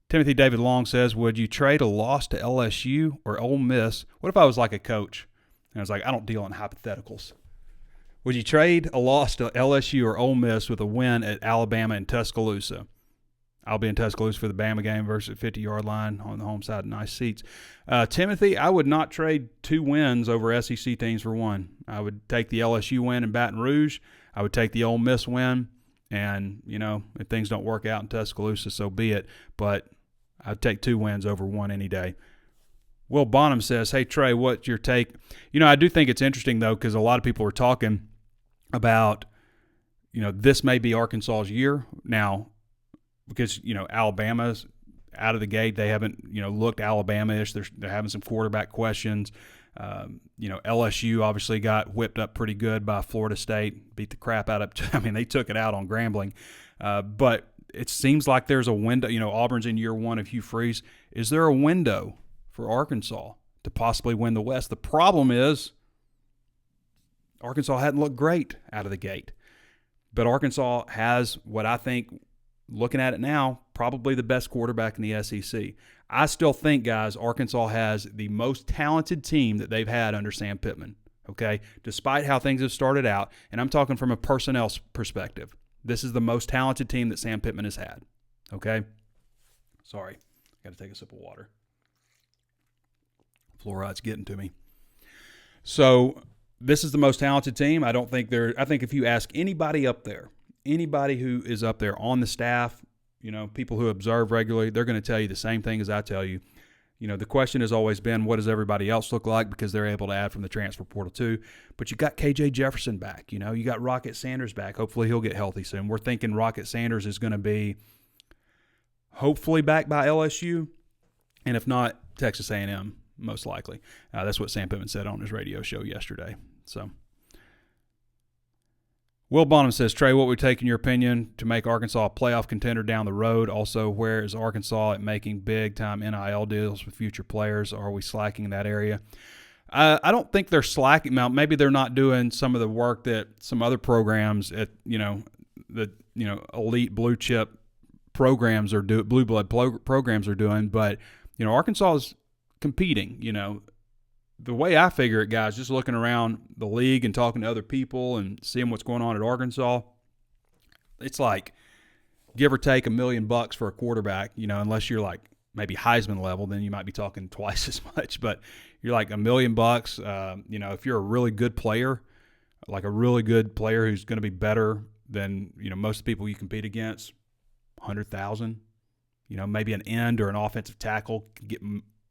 Timothy David Long says, would you trade a loss to LSU or Ole Miss? What if I was like a coach? And I was like, I don't deal in hypotheticals. Would you trade a loss to LSU or Ole Miss with a win at Alabama and Tuscaloosa? I'll be in Tuscaloosa for the Bama game versus 50-yard line on the home side. Nice seats. Timothy, I would not trade 2 wins over SEC teams for one. I would take the LSU win in Baton Rouge. I would take the Ole Miss win. And, if things don't work out in Tuscaloosa, so be it. But I'd take 2 wins over one any day. Will Bonham says, hey, Trey, what's your take? I do think it's interesting, though, because a lot of people are talking about, this may be Arkansas's year. Now, because, Alabama's out of the gate. They haven't, looked Alabama-ish. They're having some quarterback questions. LSU obviously got whipped up pretty good by Florida State, beat the crap out of – they took it out on Grambling. But it seems like there's a window. Auburn's in year 1 of Hugh Freeze. Is there a window for Arkansas to possibly win the West? The problem is Arkansas hadn't looked great out of the gate. But Arkansas has what I think – looking at it now, probably the best quarterback in the SEC. I still think, guys, Arkansas has the most talented team that they've had under Sam Pittman, okay? Despite how things have started out, and I'm talking from a personnel perspective, this is the most talented team that Sam Pittman has had, okay? Sorry, got to take a sip of water. Fluoride's getting to me. So this is the most talented team. I think if you ask anybody up there, anybody who is up there on the staff, people who observe regularly, they're going to tell you the same thing as I tell you. The question has always been, what does everybody else look like? Because they're able to add from the transfer portal too. But you got KJ Jefferson back. You got Rocket Sanders back. Hopefully he'll get healthy soon. We're thinking Rocket Sanders is going to be hopefully back by LSU, and if not, Texas A&M most likely. That's what Sam Pittman said on his radio show yesterday. So. Will Bonham says, Trey, what would take, in your opinion, to make Arkansas a playoff contender down the road? Also, where is Arkansas at making big-time NIL deals with future players? Are we slacking in that area? I don't think they're slacking. Now, maybe they're not doing some of the work that some other programs at, the elite blue-chip programs are doing, blue blood programs are doing. But, Arkansas is competing, The way I figure it, guys, just looking around the league and talking to other people and seeing what's going on at Arkansas, it's like give or take $1 million for a quarterback, unless you're like maybe Heisman level, then you might be talking twice as much. But you're like $1 million, if you're a really good player, like a really good player who's going to be better than, most people you compete against, 100,000, maybe an end or an offensive tackle can get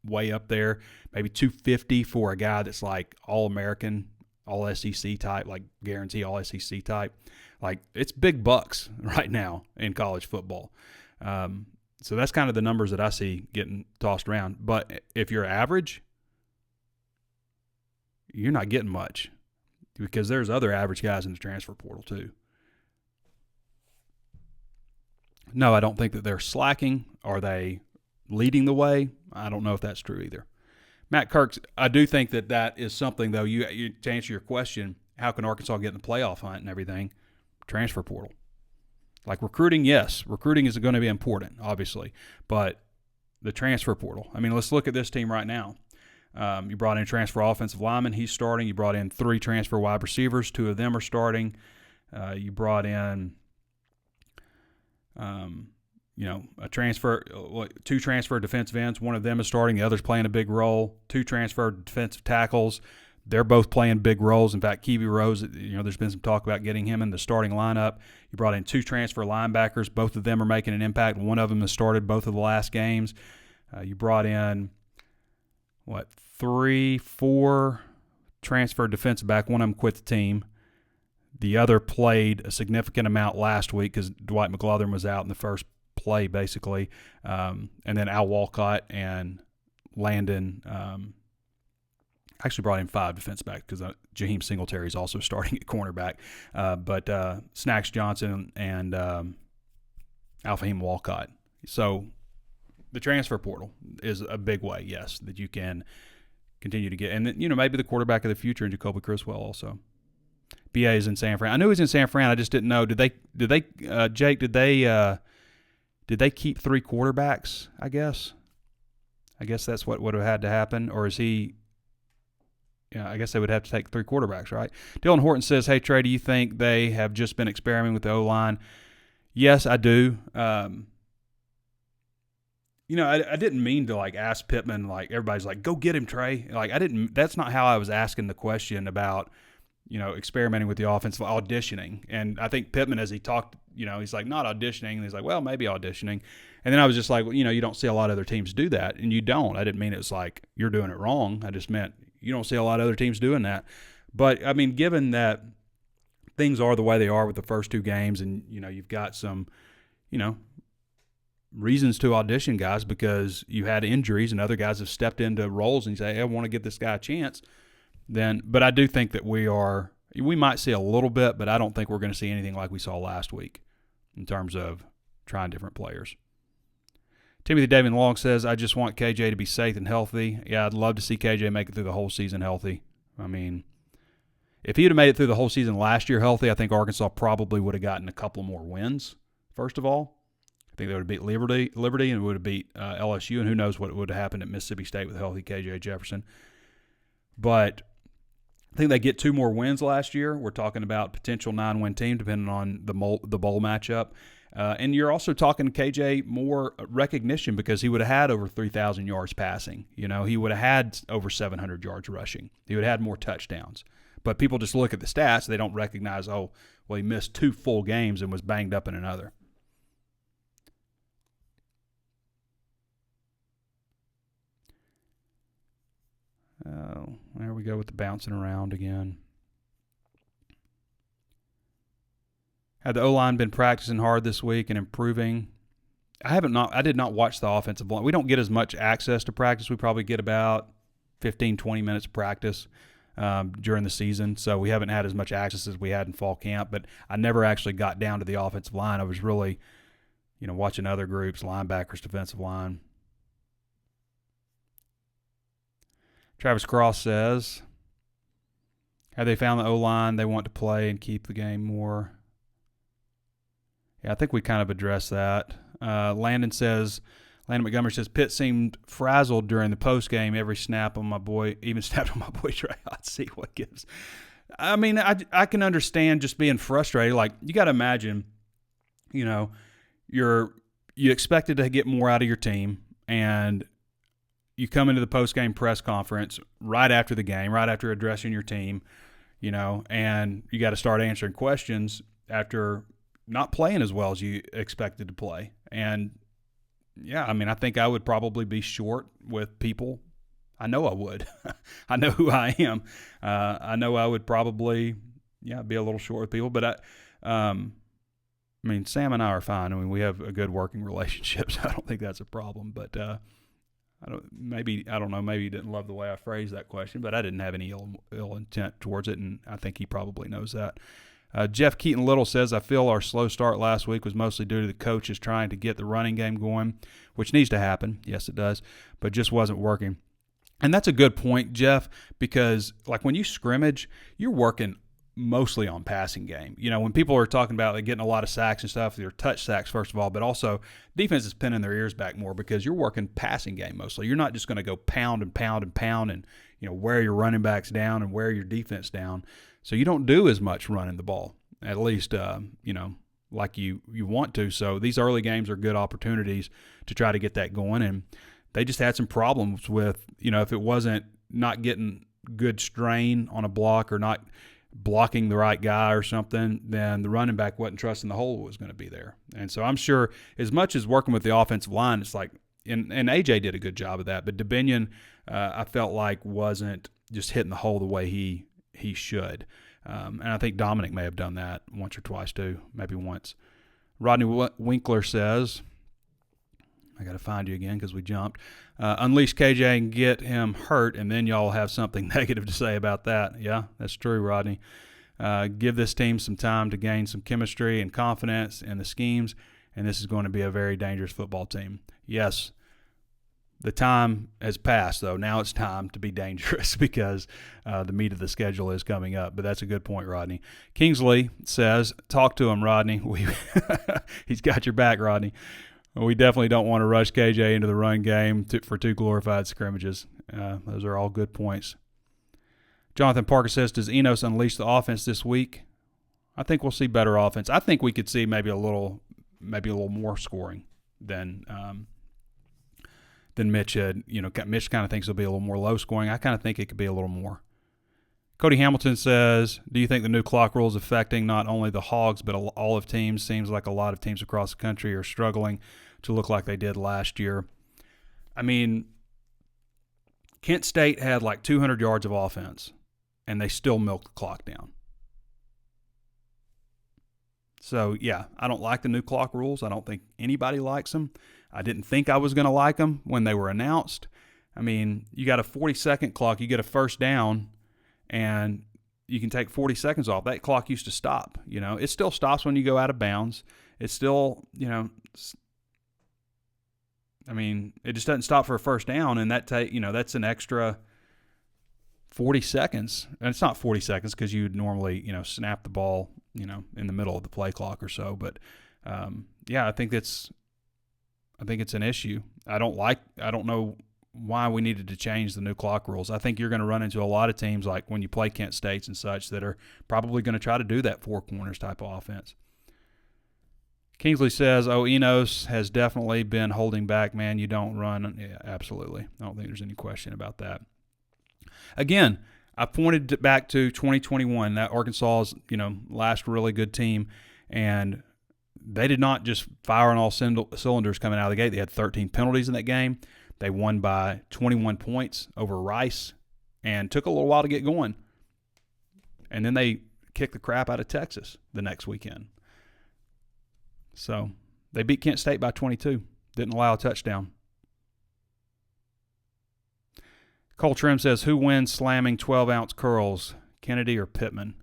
way up there, maybe 250 for a guy that's like all-American, all-SEC type, like guarantee all-SEC type. Like, it's big bucks right now in college football. So that's kind of the numbers that I see getting tossed around. But if you're average, you're not getting much, because there's other average guys in the transfer portal too. No, I don't think that they're slacking. Are they leading the way? I don't know if that's true either. Matt Kirks, I do think that is something, though. You to answer your question, how can Arkansas get in the playoff hunt and everything? Transfer portal. Like recruiting, yes. Recruiting is going to be important, obviously. But the transfer portal. Let's look at this team right now. You brought in transfer offensive lineman. He's starting. You brought in 3 transfer wide receivers. 2 of them are starting. You brought in a transfer, 2 transfer defensive ends. One of them is starting. The other's playing a big role. 2 transfer defensive tackles. They're both playing big roles. In fact, Kiwi Rose, there's been some talk about getting him in the starting lineup. You brought in 2 transfer linebackers. Both of them are making an impact. One of them has started both of the last games. You brought in, 3, 4 transferred defensive back. One of them quit the team. The other played a significant amount last week because Dwight McLaughlin was out in the first play, basically. And then Al Walcott and Landon actually brought in 5 defensive backs because Jaheim Singletary is also starting at cornerback. But Snacks Johnson and Alfahim Walcott. So the transfer portal is a big way, yes, that you can continue to get. And, maybe the quarterback of the future in Jacoby Criswell also. BA is in San Fran. I knew he was in San Fran. I just didn't know. Jake, did they keep 3 quarterbacks, I guess? I guess that's what would have had to happen. Or is he – I guess they would have to take 3 quarterbacks, right? Dylan Horton says, hey, Trey, do you think they have just been experimenting with the O-line? Yes, I do. I didn't mean to, ask Pittman, everybody's like, go get him, Trey. That's not how I was asking the question about – experimenting with the offensive auditioning. And I think Pittman, as he talked, he's like, not auditioning. And he's like, well, maybe auditioning. And then I was just like, you don't see a lot of other teams do that. And you don't. I didn't mean it was like you're doing it wrong. I just meant you don't see a lot of other teams doing that. But, given that things are the way they are with the first 2 games and, you've got some, reasons to audition guys because you had injuries and other guys have stepped into roles and you say, hey, I want to give this guy a chance. But I do think that we might see a little bit, but I don't think we're going to see anything like we saw last week in terms of trying different players. Timothy David Long says, I just want KJ to be safe and healthy. Yeah, I'd love to see KJ make it through the whole season healthy. If he would have made it through the whole season last year healthy, I think Arkansas probably would have gotten a couple more wins, first of all. I think they would have beat Liberty and would have beat LSU, and who knows what would have happened at Mississippi State with healthy KJ Jefferson. But I think they get 2 more wins last year. We're talking about potential 9-win team depending on the bowl matchup. And you're also talking KJ more recognition because he would have had over 3,000 yards passing. He would have had over 700 yards rushing. He would have had more touchdowns. But people just look at the stats. They don't recognize, he missed 2 full games and was banged up in another. Oh, there we go with the bouncing around again. Had the O-line been practicing hard this week and improving? I did not watch the offensive line. We don't get as much access to practice. We probably get about 15, 20 minutes of practice during the season. So we haven't had as much access as we had in fall camp. But I never actually got down to the offensive line. I was really, watching other groups, linebackers, defensive line. Travis Cross says, have they found the O-line they want to play and keep the game more? Yeah, I think we kind of addressed that. Landon Montgomery says, Pitt seemed frazzled during the postgame. Every snap on my boy, even snapped on my boy Trey. I'd see what gives. I can understand just being frustrated. You got to imagine, you expected to get more out of your team, and you come into the post-game press conference right after the game, right after addressing your team, and you got to start answering questions after not playing as well as you expected to play. And, yeah, I think I would probably be short with people. I know I would. I know who I am. I know I would probably, be a little short with people. But, Sam and I are fine. We have a good working relationship, so I don't think that's a problem. But maybe he didn't love the way I phrased that question, but I didn't have any ill intent towards it, and I think he probably knows that. Jeff Keaton Little says, I feel our slow start last week was mostly due to the coaches trying to get the running game going, which needs to happen. Yes, it does, but just wasn't working. And that's a good point, Jeff, because when you scrimmage, you're working mostly on passing game. When people are talking about getting a lot of sacks and stuff, they're touch sacks, first of all, but also defense is pinning their ears back more because you're working passing game mostly. You're not just going to go pound and pound and pound and, wear your running backs down and wear your defense down. So you don't do as much running the ball, at least, like you want to. So these early games are good opportunities to try to get that going. And they just had some problems with, if it wasn't not getting good strain on a block or not blocking the right guy or something, then the running back wasn't trusting the hole was going to be there. And so I'm sure as much as working with the offensive line, it's and AJ did a good job of that, but DeBinion, I felt like wasn't just hitting the hole the way he should. And I think Dominic may have done that once or twice too, maybe once. Rodney Winkler says, I got to find you again because we jumped. Unleash KJ and get him hurt, and then y'all have something negative to say about that. Yeah, that's true, Rodney. Give this team some time to gain some chemistry and confidence in the schemes, and this is going to be a very dangerous football team. Yes, the time has passed, though. Now it's time to be dangerous because the meat of the schedule is coming up. But that's a good point, Rodney. Kingsley says, talk to him, Rodney. He's got your back, Rodney. We definitely don't want to rush KJ into the run game for 2 glorified scrimmages. Those are all good points. Jonathan Parker says, does Enos unleash the offense this week? I think we'll see better offense. I think we could see maybe a little more scoring than Mitch had. Mitch kind of thinks it'll be a little more low scoring. I kind of think it could be a little more. Cody Hamilton says, do you think the new clock rule is affecting not only the Hogs but all of teams? Seems like a lot of teams across the country are struggling to look like they did last year. I mean, Kent State had like 200 yards of offense, and they still milked the clock down. So, yeah, I don't like the new clock rules. I don't think anybody likes them. I didn't think I was going to like them when they were announced. I mean, you got a 40-second clock. You get a first down, and you can take 40 seconds off. That clock used to stop. It still stops when you go out of bounds. It's still, it just doesn't stop for a first down, and that's an extra 40 seconds. And it's not 40 seconds because you'd normally, snap the ball, in the middle of the play clock or so. But, I think it's an issue. I don't know why we needed to change the new clock rules. I think you're going to run into a lot of teams like when you play Kent States and such that are probably going to try to do that 4 corners type of offense. Kingsley says, Enos has definitely been holding back, man. You don't run. Yeah, absolutely. I don't think there's any question about that. Again, I pointed back to 2021, that Arkansas's, last really good team, and they did not just fire on all cylinders coming out of the gate. They had 13 penalties in that game. They won by 21 points over Rice and took a little while to get going. And then they kicked the crap out of Texas the next weekend. So they beat Kent State by 22. Didn't allow a touchdown. Cole Trim says, who wins slamming 12-ounce curls, Kennedy or Pittman?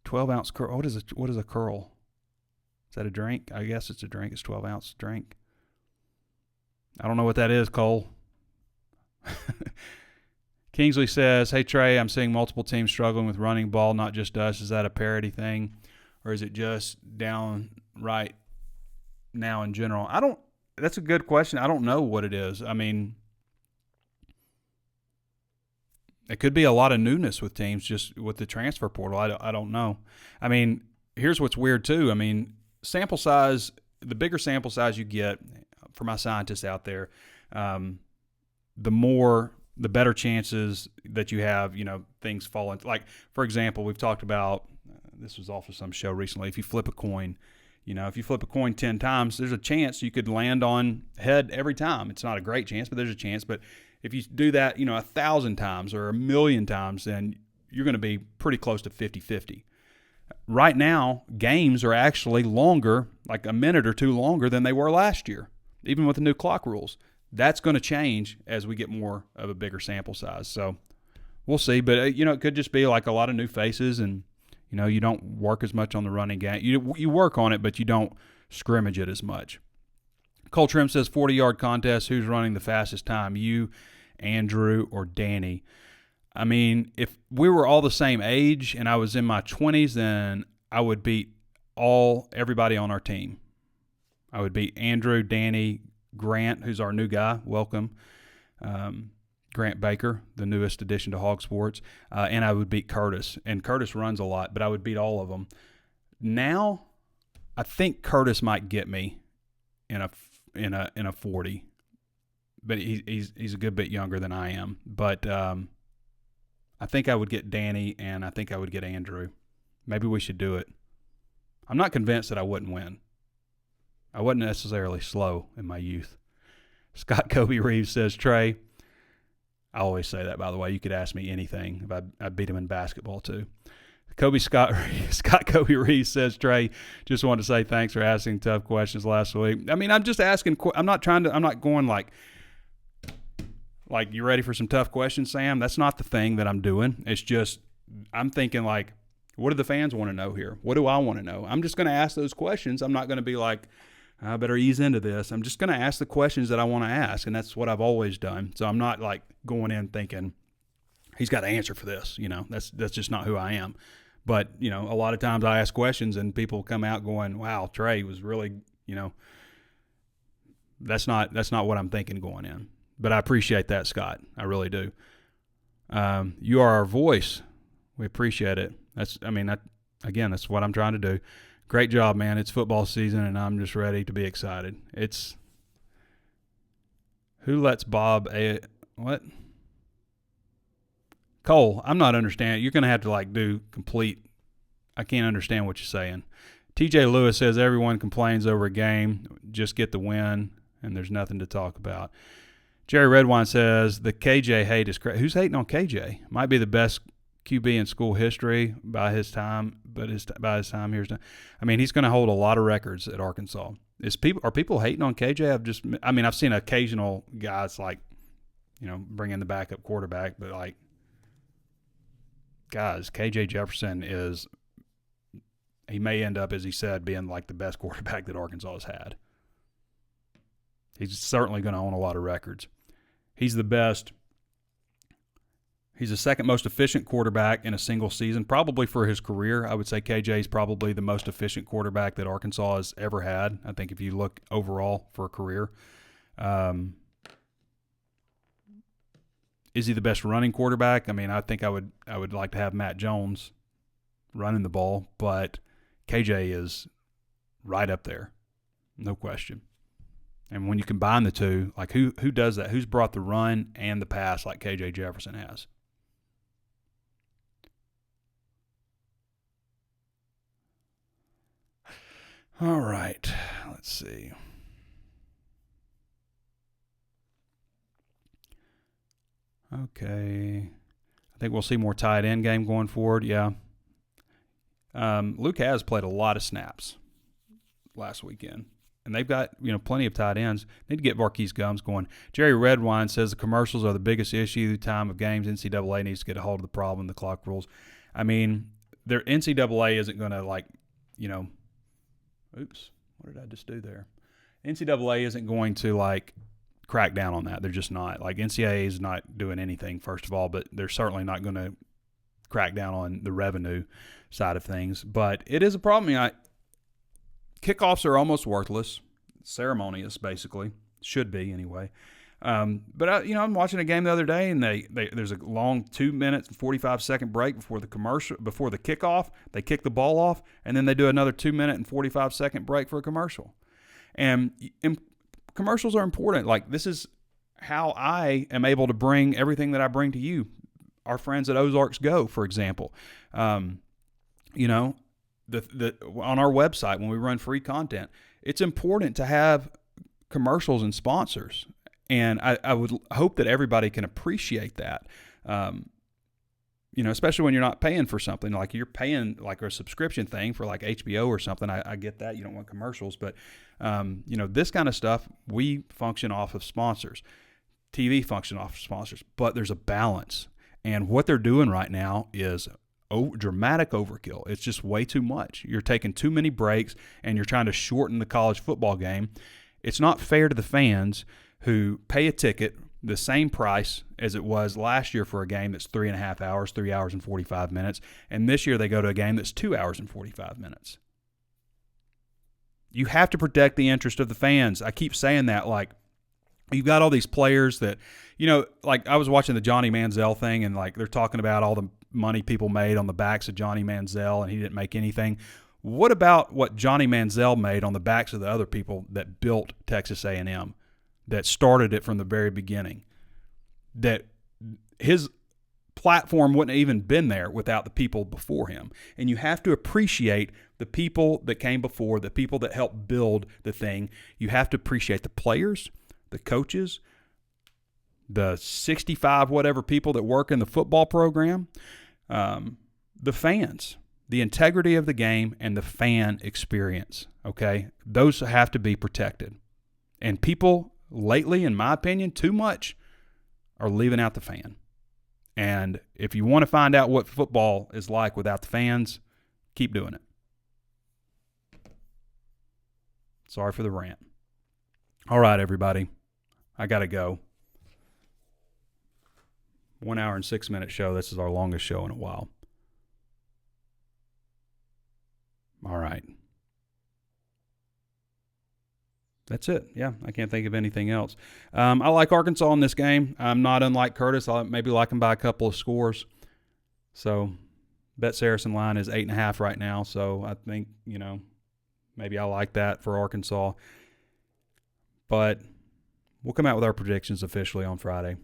12-ounce curl. What is a curl? Is that a drink? I guess it's a drink. It's 12-ounce drink. I don't know what that is, Cole. Kingsley says, hey, Trey, I'm seeing multiple teams struggling with running ball, not just us. Is that a parity thing, or is it just downright now in general? That's a good question. I don't know what it is. I mean, it could be a lot of newness with teams just with the transfer portal. I don't know. I mean, here's what's weird too. I mean, sample size, the bigger sample size you get, for my scientists out there, the better chances that you have, things fall into. Like, for example, we've talked about, this was off of some show recently, if you flip a coin, if you flip a coin 10 times, there's a chance you could land on head every time. It's not a great chance, but there's a chance. But if you do that, 1,000 times or 1,000,000 times, then you're going to be pretty close to 50-50. Right now, games are actually longer, like a minute or two longer than they were last year, even with the new clock rules. That's going to change as we get more of a bigger sample size. So we'll see. But, it could just be like a lot of new faces and, you don't work as much on the running game. You work on it, but you don't scrimmage it as much. Cole Trim says 40-yard contest, who's running the fastest time, you, Andrew, or Danny? I mean, if we were all the same age and I was in my 20s, then I would beat everybody on our team. I would beat Andrew, Danny, Grant, who's our new guy. Welcome. Grant Baker, the newest addition to HawgSports. And I would beat Curtis. And Curtis runs a lot, but I would beat all of them. Now, I think Curtis might get me in a 40. But he's a good bit younger than I am. But I think I would get Danny, and I think I would get Andrew. Maybe we should do it. I'm not convinced that I wouldn't win. I wasn't necessarily slow in my youth. Scott Kobe Reeves says, Trey, I always say that, by the way. You could ask me anything if I beat him in basketball too. Scott Kobe Reese says, Trey, just wanted to say thanks for asking tough questions last week. I mean, I'm just asking. I'm not going like you ready for some tough questions, Sam? That's not the thing that I'm doing. It's just I'm thinking like, what do the fans want to know here? What do I want to know? I'm just going to ask those questions. I'm not going to be like, I better ease into this. I'm just going to ask the questions that I want to ask, and that's what I've always done. So I'm not like going in thinking he's got to answer for this. That's just not who I am. But, a lot of times I ask questions and people come out going, wow, Trey was really, that's not what I'm thinking going in. But I appreciate that, Scott. I really do. You are our voice. We appreciate it. That's what I'm trying to do. Great job, man. It's football season and I'm just ready to be excited. Who lets Bob what? Cole, I'm not understanding. You're going to have to do complete. I can't understand what you're saying. TJ Lewis says everyone complains over a game. Just get the win, and there's nothing to talk about. Jerry Redwine says the KJ hate is crazy. Who's hating on KJ? Might be the best QB in school history by his time, but by his time here's. I mean, he's going to hold a lot of records at Arkansas. Are people hating on KJ? I've seen occasional guys bring in the backup quarterback, but guys, KJ Jefferson he may end up, as he said, being the best quarterback that Arkansas has had. He's certainly going to own a lot of records. He's the best. He's the second most efficient quarterback in a single season, probably for his career. I would say KJ is probably the most efficient quarterback that Arkansas has ever had. I think if you look overall for a career. Is he the best running quarterback? I mean, I think I would like to have Matt Jones running the ball, but KJ is right up there, no question. And when you combine the two, who does that? Who's brought the run and the pass like KJ Jefferson has? All right, let's see. Okay. I think we'll see more tight end game going forward, yeah. Luke has played a lot of snaps last weekend, and they've got plenty of tight ends. Need to get Marquise Gums going. Jerry Redwine says the commercials are the biggest issue the time of games. NCAA needs to get a hold of the problem, the clock rules. I mean, their NCAA isn't going to oops, what did I just do there? NCAA isn't going to crack down on that. They're just not. NCAA is not doing anything, first of all, but they're certainly not going to crack down on the revenue side of things. But it is a problem. Kickoffs are almost worthless, ceremonious, basically. Should be, anyway. But I'm watching a game the other day, and there's a long 2 minutes and 45-second break before the kickoff. They kick the ball off, and then they do another 2 minute and 45-second break for a commercial. And commercials are important. This is how I am able to bring everything that I bring to you. Our friends at Ozarks Go, for example. On our website when we run free content, it's important to have commercials and sponsors. And I would hope that everybody can appreciate that. Especially when you're not paying for something you're paying a subscription thing for HBO or something. I get that. You don't want commercials, but this kind of stuff, we function off of sponsors. TV function off of sponsors, but there's a balance. And what they're doing right now is dramatic overkill. It's just way too much. You're taking too many breaks and you're trying to shorten the college football game. It's not fair to the fans who pay a ticket the same price as it was last year for a game that's 3.5 hours, 3 hours and 45 minutes. And this year they go to a game that's 2 hours and 45 minutes. You have to protect the interest of the fans. I keep saying that, you've got all these players that, I was watching the Johnny Manziel thing, and they're talking about all the money people made on the backs of Johnny Manziel, and he didn't make anything. What about what Johnny Manziel made on the backs of the other people that built Texas A&M, that started it from the very beginning? That his platform wouldn't have even been there without the people before him. And you have to appreciate the people that came before, the people that helped build the thing. You have to appreciate the players, the coaches, the 65 whatever people that work in the football program, the fans, the integrity of the game, and the fan experience, okay? Those have to be protected. And people lately, in my opinion, too much are leaving out the fan. And if you want to find out what football is like without the fans, keep doing it. Sorry for the rant. All right, everybody. I got to go. 1 hour and 6 minute show. This is our longest show in a while. All right. That's it. Yeah, I can't think of anything else. I like Arkansas in this game. I'm not unlike Curtis. I maybe like them by a couple of scores. So, Bet Saracen line is 8.5 right now. So, I think, maybe I like that for Arkansas. But we'll come out with our predictions officially on Friday.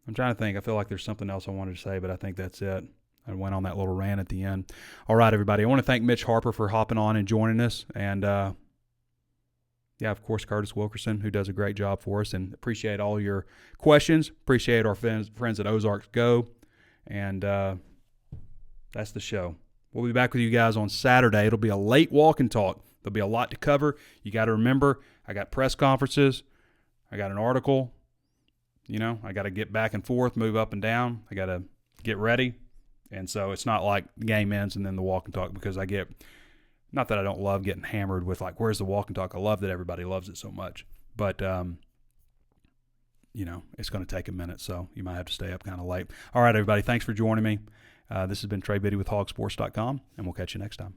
I'm trying to think. I feel like there's something else I wanted to say, but I think that's it. I went on that little rant at the end. All right, everybody. I want to thank Mitch Harper for hopping on and joining us. And, yeah, of course, Curtis Wilkerson, who does a great job for us. And appreciate all your questions. Appreciate our friends at Ozarks Go. And that's the show. We'll be back with you guys on Saturday. It'll be a late walk and talk. There'll be a lot to cover. You got to remember, I got press conferences. I got an article. I got to get back and forth, move up and down. I got to get ready. And so it's not like the game ends and then the walk and talk, because I get – not that I don't love getting hammered with, like, where's the walk and talk? I love that everybody loves it so much. But, it's going to take a minute, so you might have to stay up kind of late. All right, everybody, thanks for joining me. This has been Trey Biddy with HawgSports.com, and we'll catch you next time.